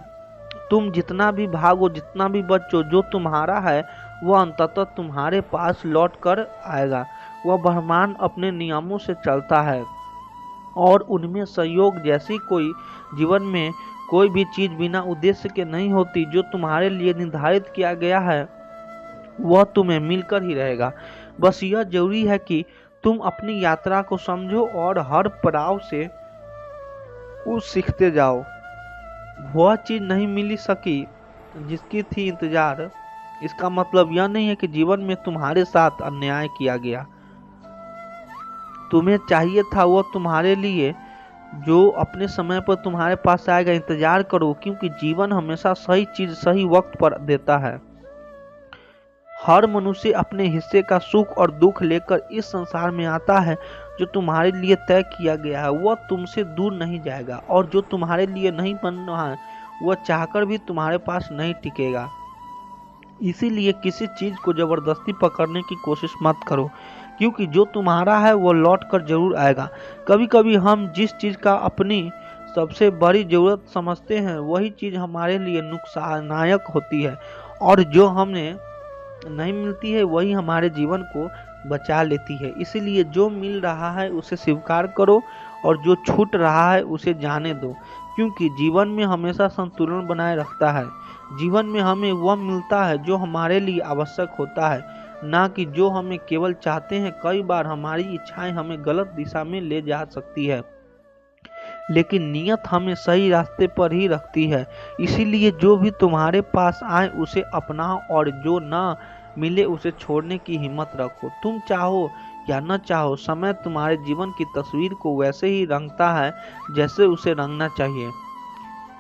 S1: तुम जितना भी भागो, जितना भी बचो, जो तुम्हारा है वह अंततः तुम्हारे पास लौट कर आएगा। वह ब्रह्मांड अपने नियमों से चलता है और उनमें संयोग जैसी कोई जीवन में कोई भी चीज बिना उद्देश्य के नहीं होती। जो तुम्हारे लिए निर्धारित किया गया है वह तुम्हें मिलकर ही रहेगा। बस यह जरूरी है कि तुम अपनी यात्रा को समझो और हर पड़ाव से कुछ सीखते जाओ। वह चीज नहीं मिल सकी जिसकी थी इंतजार, इसका मतलब यह नहीं है कि जीवन में तुम्हारे साथ अन्याय किया गया। तुम्हें चाहिए था वह तुम्हारे लिए जो अपने समय पर तुम्हारे पास आएगा। इंतजार करो, क्योंकि जीवन हमेशा सही चीज सही वक्त पर देता है। हर मनुष्य अपने हिस्से का सुख और दुख लेकर इस संसार में आता है। जो तुम्हारे लिए तय किया गया है वह तुमसे दूर नहीं जाएगा, और जो तुम्हारे लिए नहीं बन रहा है वह चाहकर भी तुम्हारे पास नहीं टिकेगा। इसीलिए किसी चीज को जबरदस्ती पकड़ने की कोशिश मत करो, क्योंकि जो तुम्हारा है वो लौट कर जरूर आएगा। कभी कभी हम जिस चीज का अपनी सबसे बड़ी जरूरत समझते हैं वही चीज हमारे लिए नुकसानदायक होती है, और जो हमें नहीं मिलती है वही हमारे जीवन को बचा लेती है। इसीलिए जो मिल रहा है उसे स्वीकार करो और जो छूट रहा है उसे जाने दो, क्योंकि जीवन में हमेशा संतुलन बनाए रखता है। जीवन में हमें वह मिलता है जो हमारे लिए आवश्यक होता है, ना कि जो हमें केवल चाहते हैं। कई बार हमारी इच्छाएं हमें गलत दिशा में ले जा सकती है, लेकिन नियत हमें सही रास्ते पर ही रखती है। इसीलिए जो भी तुम्हारे पास आए उसे अपनाओ, और जो ना मिले उसे छोड़ने की हिम्मत रखो। तुम चाहो या न चाहो, समय तुम्हारे जीवन की तस्वीर को वैसे ही रंगता है जैसे उसे रंगना चाहिए।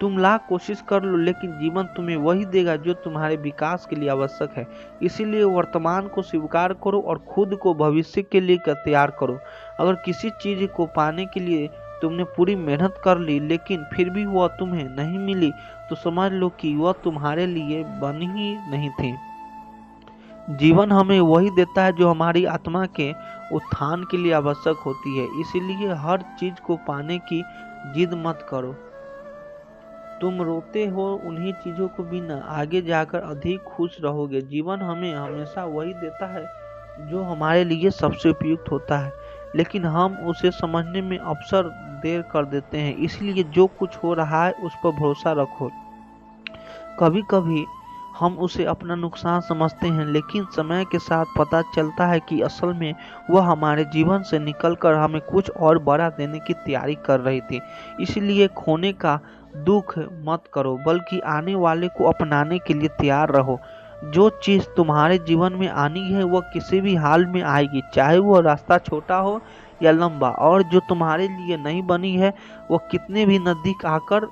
S1: तुम लाख कोशिश कर लो, लेकिन जीवन तुम्हें वही देगा जो तुम्हारे विकास के लिए आवश्यक है। इसीलिए वर्तमान को स्वीकार करो और खुद को भविष्य के लिए तैयार करो। अगर किसी चीज को पाने के लिए तुमने पूरी मेहनत कर ली लेकिन फिर भी वह तुम्हें नहीं मिली, तो समझ लो कि वह तुम्हारे लिए बनी ही नहीं थी। जीवन हमें वही देता है जो हमारी आत्मा के उत्थान के लिए आवश्यक होती है। इसीलिए हर चीज को पाने की जिद मत करो। तुम रोते हो उन्हीं चीजों को बिना, आगे जाकर अधिक खुश रहोगे। जीवन हमें हमेशा वही देता है जो हमारे लिए सबसे उपयुक्त होता है, लेकिन हम उसे समझने में अक्सर देर कर देते हैं। इसलिए जो कुछ हो रहा है उस पर भरोसा रखो। कभी कभी हम उसे अपना नुकसान समझते हैं, लेकिन समय के साथ पता चलता है कि असल में वह हमारे जीवन से निकलकर हमें कुछ और बड़ा देने की तैयारी कर रही थी। इसलिए खोने का दुख मत करो, बल्कि आने वाले को अपनाने के लिए तैयार रहो। जो चीज तुम्हारे जीवन में आनी है वह किसी भी हाल में आएगी, चाहे वह रास्ता छोटा हो या लंबा। और जो तुम्हारे लिए नहीं बनी है वह कितने भी नजदीक आकर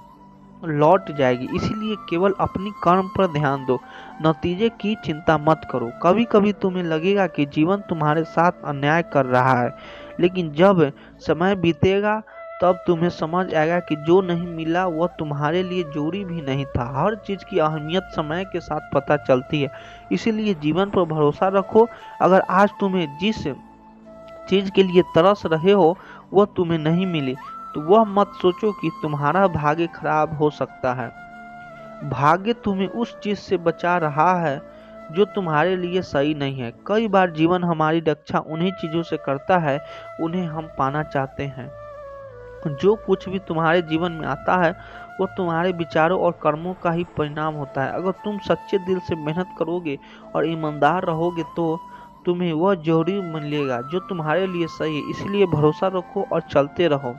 S1: लौट जाएगी। इसीलिए केवल अपनी कर्म पर ध्यान दो, नतीजे की चिंता मत करो। कभी कभी तुम्हें लगेगा कि जीवन तुम्हारे साथ अन्याय कर रहा है, लेकिन जब समय बीतेगा तब तुम्हें समझ आएगा कि जो नहीं मिला वह तुम्हारे लिए जरूरी भी नहीं था। हर चीज की अहमियत समय के साथ पता चलती है, इसीलिए जीवन पर भरोसा रखो। अगर आज तुम्हें जिस चीज के लिए तरस रहे हो वह तुम्हें नहीं मिली, तो वह मत सोचो कि तुम्हारा भाग्य खराब हो सकता है। भाग्य तुम्हें उस चीज से बचा रहा है जो तुम्हारे लिए सही नहीं है। कई बार जीवन हमारी रक्षा उन्हीं चीजों से करता है उन्हें हम पाना चाहते हैं। जो कुछ भी तुम्हारे जीवन में आता है वो तुम्हारे विचारों और कर्मों का ही परिणाम होता है। अगर तुम सच्चे दिल से मेहनत करोगे और ईमानदार रहोगे तो तुम्हें वह जरूर मिलेगा जो तुम्हारे लिए सही है। इसलिए भरोसा रखो और चलते रहो।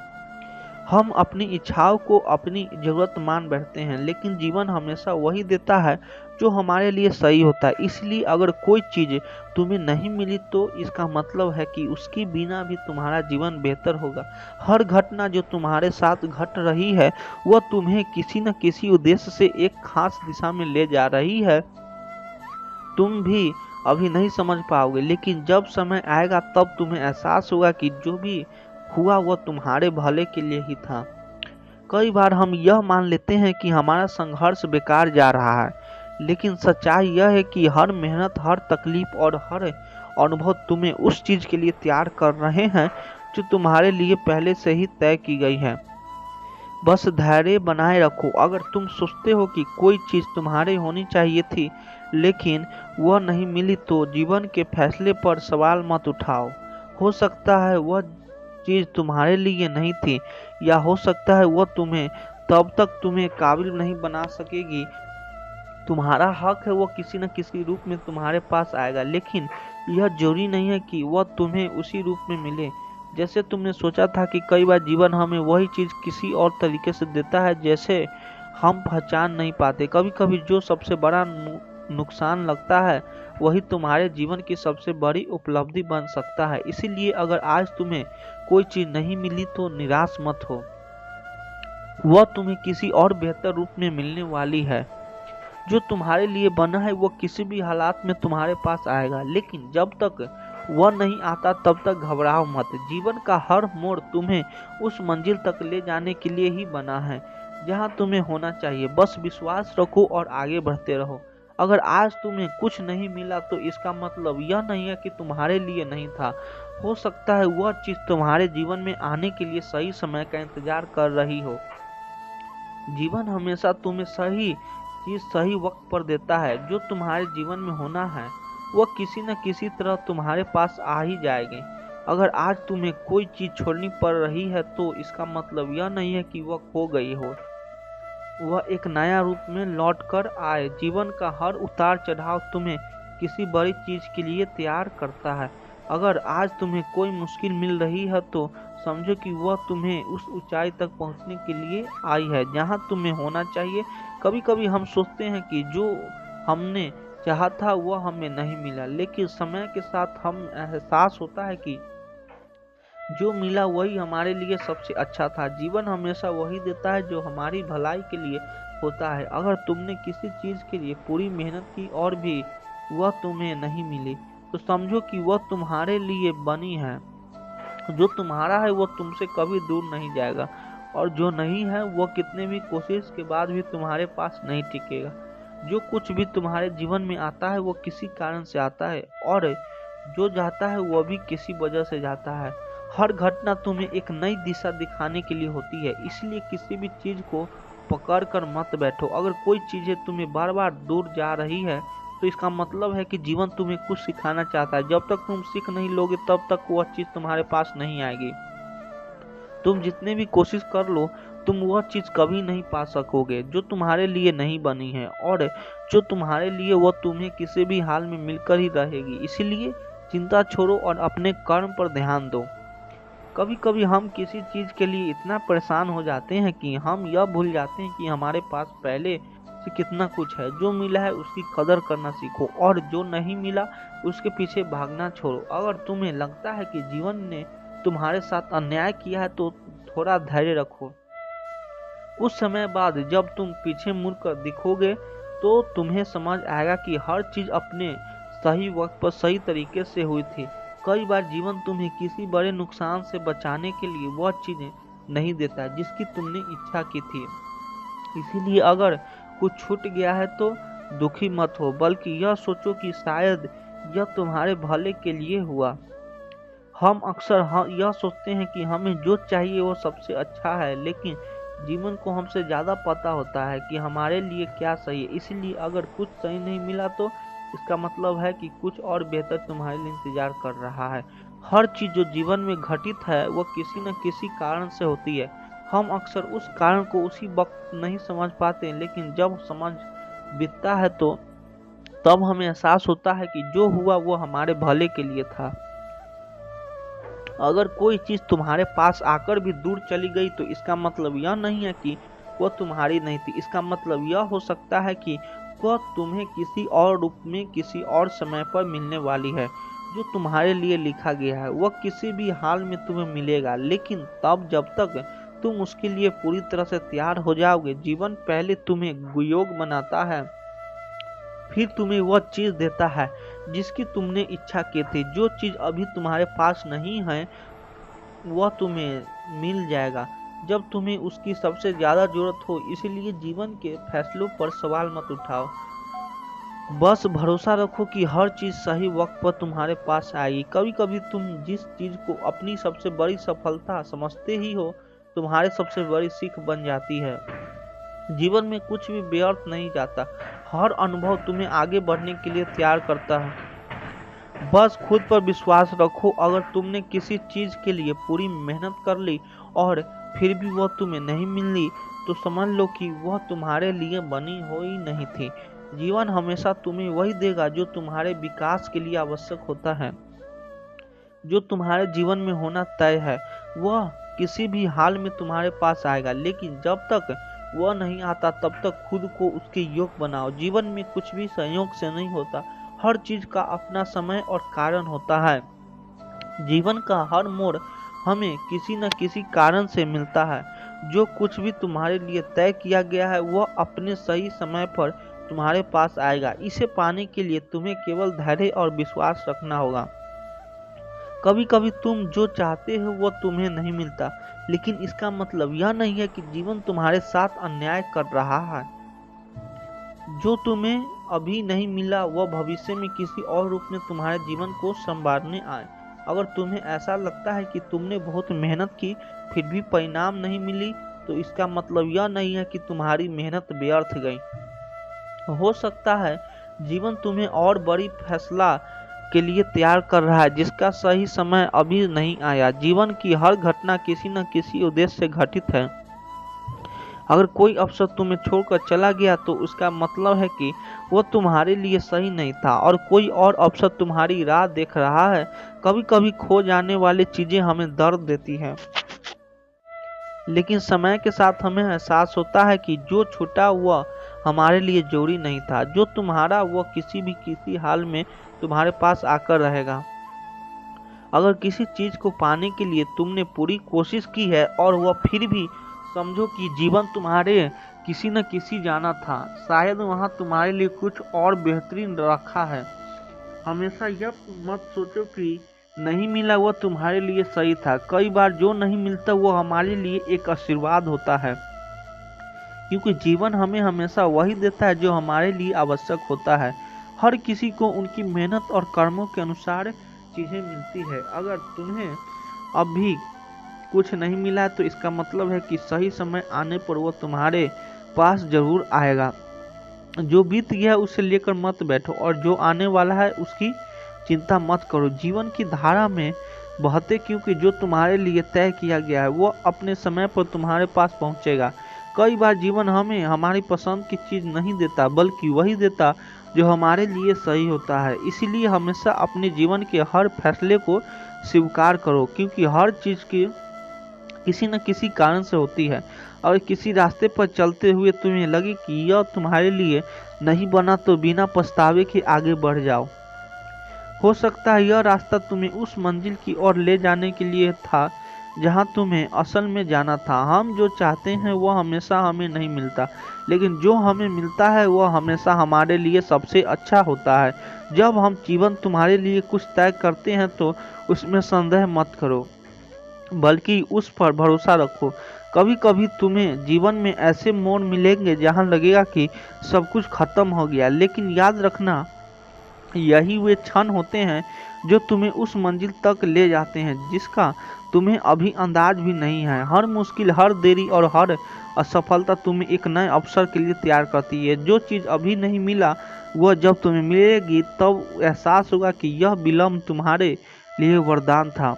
S1: हम अपनी इच्छाओं को अपनी जरूरत मान बैठते हैं, लेकिन जीवन हमेशा वही देता है जो हमारे लिए सही होता है। इसलिए अगर कोई चीज तुम्हें नहीं मिली तो इसका मतलब है कि उसके बिना भी तुम्हारा जीवन बेहतर होगा। हर घटना जो तुम्हारे साथ घट रही है वह तुम्हें किसी न किसी उद्देश्य से एक खास दिशा में ले जा रही है। तुम भी अभी नहीं समझ पाओगे, लेकिन जब समय आएगा तब तुम्हें एहसास होगा कि जो भी हुआ वह तुम्हारे भले के लिए ही था। कई बार हम यह मान लेते हैं कि हमारा संघर्ष बेकार जा रहा है, लेकिन सच्चाई यह है कि हर मेहनत, हर तकलीफ और हर अनुभव तुम्हें उस चीज के लिए तैयार कर रहे हैं जो तुम्हारे लिए पहले से ही तय की गई है। बस धैर्य बनाए रखो। अगर तुम सोचते हो कि कोई चीज तुम्हारे होनी चाहिए थी लेकिन वह नहीं मिली तो जीवन के फैसले पर सवाल मत उठाओ। हो सकता है वह चीज तुम्हारे लिए नहीं थी, या हो सकता है वह तुम्हें तब तक तुम्हें काबिल नहीं बना सकेगी। तुम्हारा हक है वह किसी न किसी रूप में तुम्हारे पास आएगा, लेकिन यह जरूरी नहीं है कि वह तुम्हें उसी रूप में मिले जैसे तुमने सोचा था। कि कई बार जीवन हमें वही चीज किसी और तरीके से देता है जैसे हम पहचान नहीं पाते। कभी कभी जो सबसे बड़ा नुकसान लगता है वही तुम्हारे जीवन की सबसे बड़ी उपलब्धि बन सकता है। इसीलिए अगर आज तुम्हें कोई चीज नहीं मिली तो निराश मत हो, वह तुम्हें किसी और बेहतर रूप में मिलने वाली है। जो तुम्हारे लिए बना है वो किसी भी हालात में तुम्हारे पास आएगा, लेकिन जब तक वह नहीं आता तब तक घबराओ मत। जीवन का हर मोड़ तुम्हें उस मंजिल तक ले जाने के लिए ही बना है जहां तुम्हें होना चाहिए। बस विश्वास रखो और आगे बढ़ते रहो। अगर आज तुम्हें कुछ नहीं मिला तो इसका मतलब यह नहीं है कि तुम्हारे लिए नहीं था। हो सकता है वह चीज तुम्हारे जीवन में आने के लिए सही समय का इंतजार कर रही हो। जीवन हमेशा तुम्हें सही चीज सही वक्त पर देता है। जो तुम्हारे जीवन में होना है वह किसी न किसी तरह तुम्हारे पास आ ही जाएगी। अगर आज तुम्हें कोई चीज छोड़नी पड़ रही है तो इसका मतलब यह नहीं है कि वह खो गई हो, वह एक नया रूप में लौट कर आए। जीवन का हर उतार चढ़ाव तुम्हें किसी बड़ी चीज के लिए तैयार करता है। अगर आज तुम्हें कोई मुश्किल मिल रही है तो समझो कि वह तुम्हें उस ऊंचाई तक पहुंचने के लिए आई है जहां तुम्हें होना चाहिए। कभी कभी हम सोचते हैं कि जो हमने चाहा था वह हमें नहीं मिला, लेकिन समय के साथ हम एहसास होता है कि जो मिला वही हमारे लिए सबसे अच्छा था। जीवन हमेशा वही देता है जो हमारी भलाई के लिए होता है। अगर तुमने किसी चीज के लिए पूरी मेहनत की और भी वह तुम्हें नहीं मिली तो समझो कि वह तुम्हारे लिए बनी है। जो तुम्हारा है वो तुमसे कभी दूर नहीं जाएगा, और जो नहीं है वो कितने भी कोशिश के बाद भी तुम्हारे पास नहीं टिकेगा। जो कुछ भी तुम्हारे जीवन में आता है वो किसी कारण से आता है, और जो जाता है वो भी किसी वजह से जाता है। हर घटना तुम्हें एक नई दिशा दिखाने के लिए होती है, इसलिए किसी भी चीज को पकड़ कर मत बैठो। अगर कोई चीजें तुम्हें बार बार दूर जा रही है तो इसका मतलब है कि जीवन तुम्हें कुछ सिखाना चाहता है। जब तक तुम सीख नहीं लोगे तब तक वह चीज तुम्हारे पास नहीं आएगी। तुम जितने भी कोशिश कर लो तुम वह चीज कभी नहीं पा सकोगे जो तुम्हारे लिए नहीं बनी है, और जो तुम्हारे लिए वह तुम्हें किसी भी हाल में मिलकर ही रहेगी। इसीलिए चिंता छोड़ो और अपने कर्म पर ध्यान दो। कभी कभी हम किसी चीज के लिए इतना परेशान हो जाते हैं कि हम यह भूल जाते हैं कि हमारे पास पहले से कितना कुछ है। जो मिला है उसकी कदर करना सीखो, और जो नहीं मिला उसके पीछे भागना छोड़ो। अगर तुम्हें लगता है कि जीवन ने तुम्हारे साथ अन्याय किया है तो थोड़ा धैर्य रखो। कुछ समय बाद जब तुम पीछे मुड़कर दिखोगे तो तुम्हें समझ आएगा कि हर चीज अपने सही वक्त पर सही तरीके से हुई थी। कई बार जीवन तुम्हें किसी बड़े नुकसान से बचाने के लिए वह चीजें नहीं देता जिसकी तुमने इच्छा की थी। इसीलिए अगर कुछ छूट गया है तो दुखी मत हो, बल्कि यह सोचो कि शायद यह तुम्हारे भले के लिए हुआ। हम अक्सर यह सोचते हैं कि हमें जो चाहिए वो सबसे अच्छा है, लेकिन जीवन को हमसे ज़्यादा पता होता है कि हमारे लिए क्या सही है। इसलिए अगर कुछ सही नहीं मिला तो इसका मतलब है कि कुछ और बेहतर तुम्हारे लिए इंतजार कर रहा है। हर चीज़ जो जीवन में घटित है वो किसी न किसी कारण से होती है। हम अक्सर उस कारण को उसी वक्त नहीं समझ पाते, लेकिन जब समझ बीतता है तो तब हमें एहसास होता है कि जो हुआ वो हमारे भले के लिए था। अगर कोई चीज तुम्हारे पास आकर भी दूर चली गई तो इसका मतलब यह नहीं है कि वह तुम्हारी नहीं थी। इसका मतलब यह हो सकता है कि वह तुम्हें किसी और रूप में किसी और समय पर मिलने वाली है। जो तुम्हारे लिए लिखा गया है वह किसी भी हाल में तुम्हें मिलेगा, लेकिन तब जब तक तुम उसके लिए पूरी तरह से तैयार हो जाओगे। जीवन पहले तुम्हें योग बनाता है, फिर तुम्हें वह चीज देता है जिसकी तुमने इच्छा की थी। जो चीज अभी तुम्हारे पास नहीं है वह तुम्हें मिल जाएगा जब तुम्हें उसकी सबसे ज्यादा जरूरत हो। इसलिए जीवन के फैसलों पर सवाल मत उठाओ, बस भरोसा रखो कि हर चीज सही वक्त पर तुम्हारे पास आएगी। कभी कभी तुम जिस चीज को अपनी सबसे बड़ी सफलता समझते ही हो तुम्हारे सबसे बड़ी सीख बन जाती है। जीवन में कुछ भी व्यर्थ नहीं जाता, हर अनुभव तुम्हें आगे बढ़ने के लिए तैयार करता है। बस खुद पर विश्वास रखो। अगर तुमने किसी चीज के लिए पूरी मेहनत कर ली और फिर भी वह तुम्हें नहीं मिली तो समझ लो कि वह तुम्हारे लिए बनी हुई नहीं थी। जीवन हमेशा तुम्हें वही देगा जो तुम्हारे विकास के लिए आवश्यक होता है। जो तुम्हारे जीवन में होना तय है वह किसी भी हाल में तुम्हारे पास आएगा, लेकिन जब तक वह नहीं आता तब तक खुद को उसके योग्य बनाओ। जीवन में कुछ भी संयोग से नहीं होता, हर चीज का अपना समय और कारण होता है। जीवन का हर मोड़ हमें किसी न किसी कारण से मिलता है। जो कुछ भी तुम्हारे लिए तय किया गया है वह अपने सही समय पर तुम्हारे पास आएगा। इसे पाने के लिए तुम्हें केवल धैर्य और विश्वास रखना होगा। कभी कभी तुम जो चाहते हो वो तुम्हें नहीं मिलता, लेकिन इसका मतलब यह नहीं है कि जीवन तुम्हारे साथ अन्याय कर रहा है। जो तुम्हें अभी नहीं मिला वह भविष्य में किसी और रूप में तुम्हारे जीवन को संवारने आए। अगर तुम्हें ऐसा लगता है कि तुमने बहुत मेहनत की फिर भी परिणाम नहीं मिली तो इसका मतलब यह नहीं है कि तुम्हारी मेहनत व्यर्थ गई। हो सकता है जीवन तुम्हें और बड़ी फैसला के लिए तैयार कर रहा है जिसका सही समय अभी नहीं आया। जीवन की हर घटना किसी न किसी उद्देश्य से घटित है। अगर कोई अवसर तुम्हें छोड़कर चला गया तो उसका मतलब है कि वो तुम्हारे लिए सही नहीं था और कोई और अवसर तुम्हारी राह देख रहा है। कभी कभी खो जाने वाली चीजें हमें दर्द देती हैं, लेकिन समय के साथ हमें एहसास होता है कि जो छूटा वह हमारे लिए जरूरी नहीं था। जो तुम्हारा वह किसी हाल में तुम्हारे पास आकर रहेगा। अगर किसी चीज को पाने के लिए तुमने पूरी कोशिश की है और वह फिर भी समझो कि जीवन तुम्हारे किसी न किसी जाना था, शायद वहां तुम्हारे लिए कुछ और बेहतरीन रखा है। हमेशा यह मत सोचो कि नहीं मिला वह तुम्हारे लिए सही था। कई बार जो नहीं मिलता वो हमारे लिए एक आशीर्वाद होता है, क्योंकि जीवन हमें हमेशा वही देता है जो हमारे लिए आवश्यक होता है। हर किसी को उनकी मेहनत और कर्मों के अनुसार चीजें मिलती है। अगर तुम्हें अभी कुछ नहीं मिला तो इसका मतलब है कि सही समय आने पर वो तुम्हारे पास जरूर आएगा। जो बीत गया उसे लेकर मत बैठो और जो आने वाला है उसकी चिंता मत करो। जीवन की धारा में बहते, क्योंकि जो तुम्हारे लिए तय किया गया है वो अपने समय पर तुम्हारे पास पहुंचेगा। कई बार जीवन हमें हमारी पसंद की चीज नहीं देता, बल्कि वही देता जो हमारे लिए सही होता है। इसीलिए हमेशा अपने जीवन के हर फैसले को स्वीकार करो, क्योंकि हर चीज की किसी न किसी कारण से होती है। और किसी रास्ते पर चलते हुए तुम्हें लगे कि यह तुम्हारे लिए नहीं बना तो बिना पछतावे के आगे बढ़ जाओ। हो सकता है यह रास्ता तुम्हें उस मंजिल की ओर ले जाने के लिए था जहां तुम्हें असल में जाना था। हम जो चाहते हैं वह हमेशा हमें नहीं मिलता, लेकिन जो हमें मिलता है वह हमेशा हमारे लिए सबसे अच्छा होता है। जब हम जीवन तुम्हारे लिए कुछ तय करते हैं तो उसमें संदेह मत करो। बल्कि उस पर भरोसा रखो। कभी कभी तुम्हें जीवन में ऐसे मोड़ मिलेंगे जहां लगेगा कि सब कुछ खत्म हो गया, लेकिन याद रखना यही वे क्षण होते हैं जो तुम्हें उस मंजिल तक ले जाते हैं जिसका तुम्हें अभी अंदाज भी नहीं है। हर मुश्किल, हर देरी और हर असफलता तुम्हें एक नए अवसर के लिए तैयार करती है। जो चीज़ अभी नहीं मिला वह जब तुम्हें मिलेगी तब एहसास होगा कि यह विलम्ब तुम्हारे लिए वरदान था।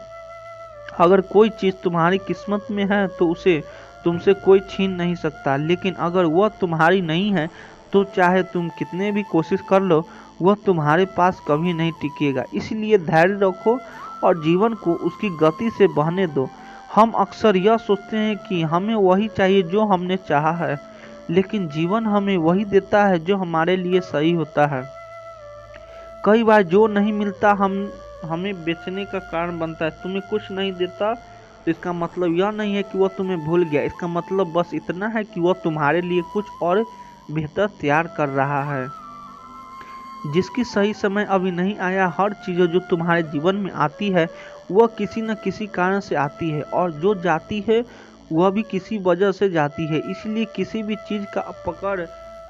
S1: अगर कोई चीज़ तुम्हारी किस्मत में है तो उसे तुमसे कोई छीन नहीं सकता, लेकिन अगर वह तुम्हारी नहीं है तो चाहे तुम कितने भी कोशिश कर लो वह तुम्हारे पास कभी नहीं टिकेगा। इसलिए धैर्य रखो और जीवन को उसकी गति से बहने दो। हम अक्सर यह सोचते हैं कि हमें वही चाहिए जो हमने चाहा है, लेकिन जीवन हमें वही देता है जो हमारे लिए सही होता है। कई बार जो नहीं मिलता हमें बेचने का कारण बनता है। तुम्हें कुछ नहीं देता तो इसका मतलब यह नहीं है कि वह तुम्हें भूल गया, इसका मतलब बस इतना है कि वह तुम्हारे लिए कुछ और बेहतर तैयार कर रहा है। जिसकी सही समय अभी नहीं आया। हर चीज़ जो तुम्हारे जीवन में आती है वह किसी न किसी कारण से आती है, और जो जाती है वह भी किसी वजह से जाती है। इसलिए किसी भी चीज़ का पकड़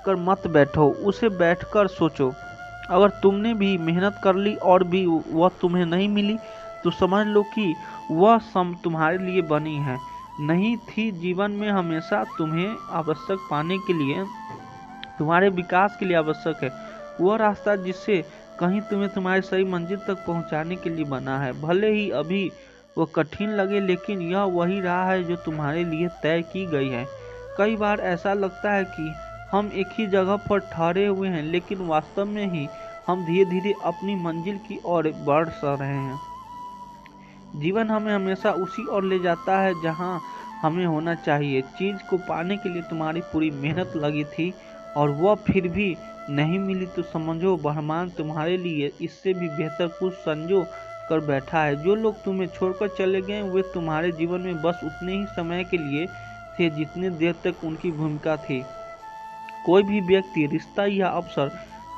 S1: कर मत बैठो, उसे बैठकर सोचो। अगर तुमने भी मेहनत कर ली और भी वह तुम्हें नहीं मिली तो समझ लो कि वह तुम्हारे लिए बनी है, नहीं थी। जीवन में हमेशा तुम्हें आवश्यक पाने के लिए, तुम्हारे विकास के लिए आवश्यक है वह रास्ता जिससे कहीं तुम्हें तुम्हारी सही मंजिल तक पहुंचाने के लिए बना है। भले ही अभी वो कठिन लगे, लेकिन यह वही राह है जो तुम्हारे लिए तय की गई है। कई बार ऐसा लगता है कि हम एक ही जगह पर ठहरे हुए हैं, लेकिन वास्तव में ही हम धीरे धीरे अपनी मंजिल की ओर बढ़ रहे हैं। जीवन हमें हमेशा उसी ओर ले जाता है जहां हमें होना चाहिए। चीज को पाने के लिए तुम्हारी पूरी मेहनत लगी थी और वह फिर भी नहीं मिली तो समझो ब्रह्मांड तुम्हारे लिए इससे भी बेहतर कुछ संजो कर बैठा है। जो लोग तुम्हें छोड़कर चले गए वे तुम्हारे जीवन में बस उतने ही समय के लिए थे जितने देर तक उनकी भूमिका थी। कोई भी व्यक्ति, रिश्ता या अवसर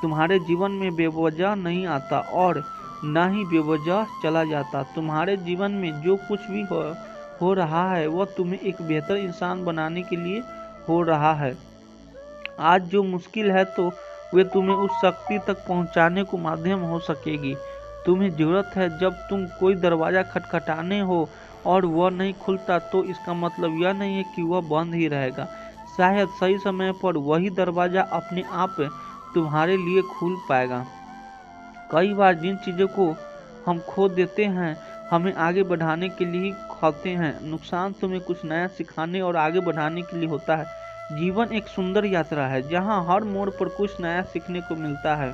S1: तुम्हारे जीवन में बेवजह नहीं आता और न ही बेवजह चला जाता। तुम्हारे जीवन में जो कुछ भी हो रहा है वह तुम्हें एक बेहतर इंसान बनाने के लिए हो रहा है। आज जो मुश्किल है तो वे तुम्हें उस शक्ति तक पहुंचाने को माध्यम हो सकेगी। तुम्हें जरूरत है जब तुम कोई दरवाजा खटखटाने हो और वह नहीं खुलता तो इसका मतलब यह नहीं है कि वह बंद ही रहेगा। शायद सही समय पर वही दरवाजा अपने आप तुम्हारे लिए खुल पाएगा। कई बार जिन चीज़ों को हम खो देते हैं हमें आगे बढ़ाने के लिए खोते हैं। नुकसान तुम्हें कुछ नया सिखाने और आगे बढ़ाने के लिए होता है। जीवन एक सुंदर यात्रा है जहां हर मोड़ पर कुछ नया सीखने को मिलता है।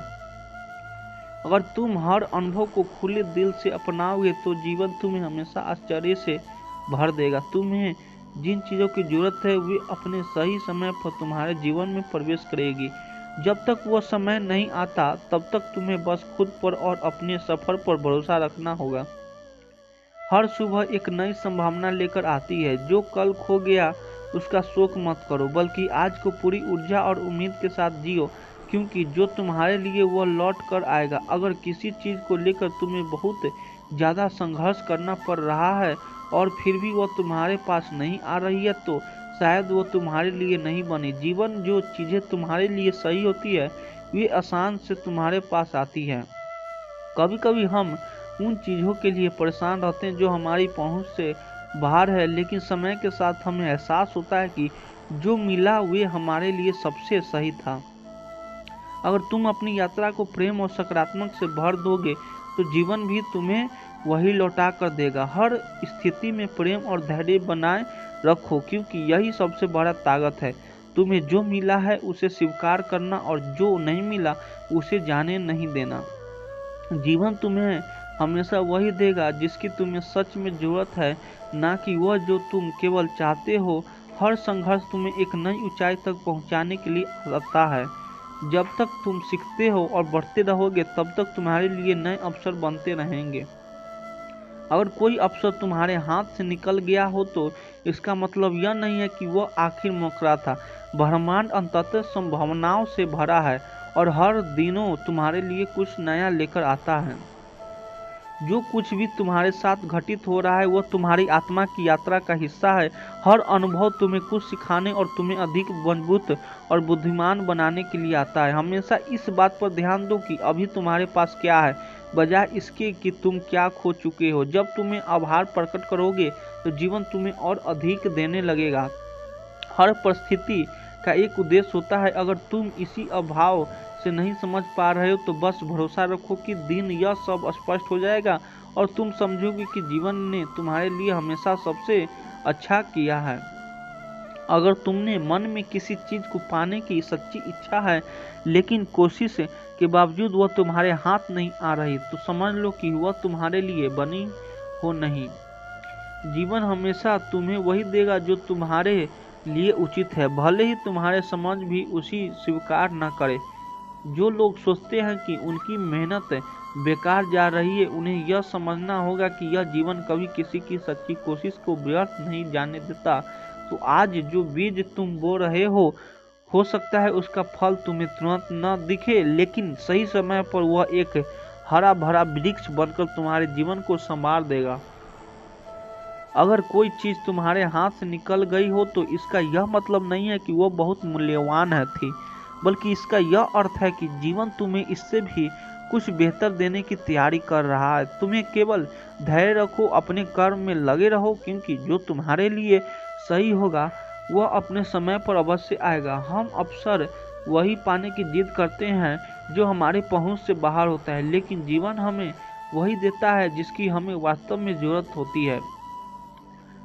S1: अगर तुम हर अनुभव को खुले दिल से अपनाओगे तो जीवन तुम्हें हमेशा आश्चर्य से भर देगा। तुम्हें जिन चीज़ों की जरूरत है वे अपने सही समय पर तुम्हारे जीवन में प्रवेश करेगी। जब तक वह समय नहीं आता तब तक तुम्हें बस खुद पर और अपने सफर पर भरोसा रखना होगा। हर सुबह एक नई संभावना लेकर आती है। जो कल खो गया उसका शोक मत करो, बल्कि आज को पूरी ऊर्जा और उम्मीद के साथ जियो, क्योंकि जो तुम्हारे लिए वह लौट कर आएगा। अगर किसी चीज़ को लेकर तुम्हें बहुत ज़्यादा संघर्ष करना पड़ रहा है और फिर भी वह तुम्हारे पास नहीं आ रही है तो शायद वो तुम्हारे लिए नहीं बनी। जीवन जो चीज़ें तुम्हारे लिए सही होती है वे आसान से तुम्हारे पास आती है। कभी कभी हम उन चीज़ों के लिए परेशान रहते हैं जो हमारी पहुंच से बाहर है, लेकिन समय के साथ हमें एहसास होता है कि जो मिला वे हमारे लिए सबसे सही था। अगर तुम अपनी यात्रा को प्रेम और सकारात्मक से भर दोगे तो जीवन भी तुम्हें वही लौटा कर देगा। हर स्थिति में प्रेम और धैर्य बनाए रखो, क्योंकि यही सबसे बड़ा ताकत है। तुम्हें जो मिला है उसे स्वीकार करना और जो नहीं मिला उसे जाने नहीं देना। जीवन तुम्हें हमेशा वही देगा जिसकी तुम्हें सच में जरूरत है, ना कि वह जो तुम केवल चाहते हो। हर संघर्ष तुम्हें एक नई ऊंचाई तक पहुंचाने के लिए आता है। जब तक तुम सीखते हो और बढ़ते रहोगे तब तक तुम्हारे लिए नए अवसर बनते रहेंगे। अगर कोई अवसर तुम्हारे हाथ से निकल गया हो तो इसका मतलब यह नहीं है कि वह आखिर मौका था। ब्रह्मांड अंततः संभावनाओं से भरा है और हर दिनों तुम्हारे लिए कुछ नया लेकर आता है। जो कुछ भी तुम्हारे साथ घटित हो रहा है वह तुम्हारी आत्मा की यात्रा का हिस्सा है। हर अनुभव तुम्हें कुछ सिखाने और तुम्हें अधिक मजबूत और बुद्धिमान बनाने के लिए आता है। हमेशा इस बात पर ध्यान दो कि अभी तुम्हारे पास क्या है, बजाय इसके कि तुम क्या खो चुके हो। जब तुम्हें आभार प्रकट करोगे तो जीवन तुम्हें और अधिक देने लगेगा। हर परिस्थिति का एक उद्देश्य होता है। अगर तुम इसी अभाव से नहीं समझ पा रहे हो तो बस भरोसा रखो कि दिन यह सब स्पष्ट हो जाएगा और तुम समझोगे कि जीवन ने तुम्हारे लिए हमेशा सबसे अच्छा किया है। अगर तुमने मन में किसी चीज को पाने की सच्ची इच्छा है लेकिन कोशिश के बावजूद वह तुम्हारे हाथ नहीं आ रही, तो समझ लो कि वह तुम्हारे लिए बनी हो नहीं। जीवन हमेशा तुम्हें वही देगा जो तुम्हारे लिए उचित है, भले ही तुम्हारे समझ भी उसी स्वीकार न करे। जो लोग सोचते हैं कि उनकी मेहनत बेकार जा रही है, उन्हें यह समझना होगा कि यह जीवन कभी किसी की सच्ची कोशिश को व्यर्थ नहीं जाने देता। तो आज जो बीज तुम बो रहे हो सकता है उसका फल तुम्हें तुरंत न दिखे, लेकिन सही समय पर वह एक हरा भरा वृक्ष बनकर तुम्हारे जीवन को संवार देगा। अगर कोई चीज तुम्हारे हाथ से निकल गई हो तो इसका यह मतलब नहीं है कि वह बहुत मूल्यवान थी, बल्कि इसका यह अर्थ है कि जीवन तुम्हें इससे भी कुछ बेहतर देने की तैयारी कर रहा है। तुम्हें केवल धैर्य रखो, अपने कर्म में लगे रहो, क्योंकि जो तुम्हारे लिए सही होगा वह अपने समय पर अवश्य आएगा। हम अक्सर वही पाने की जिद करते हैं जो हमारी पहुंच से बाहर होता है, लेकिन जीवन हमें वही देता है जिसकी हमें वास्तव में जरूरत होती है।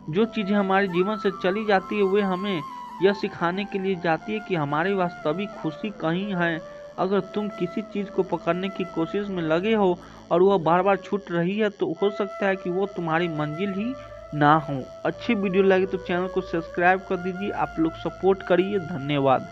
S1: जो चीजें हमारे जीवन से चली जाती है वे हमें यह सिखाने के लिए जाती है कि हमारी वास्तविक खुशी कहीं है। अगर तुम किसी चीज को पकड़ने की कोशिश में लगे हो और वह बार बार छूट रही है तो हो सकता है कि वो तुम्हारी मंजिल ही ना हो। अच्छी वीडियो लगे तो चैनल को सब्सक्राइब कर दीजिए। आप लोग सपोर्ट करिए। धन्यवाद।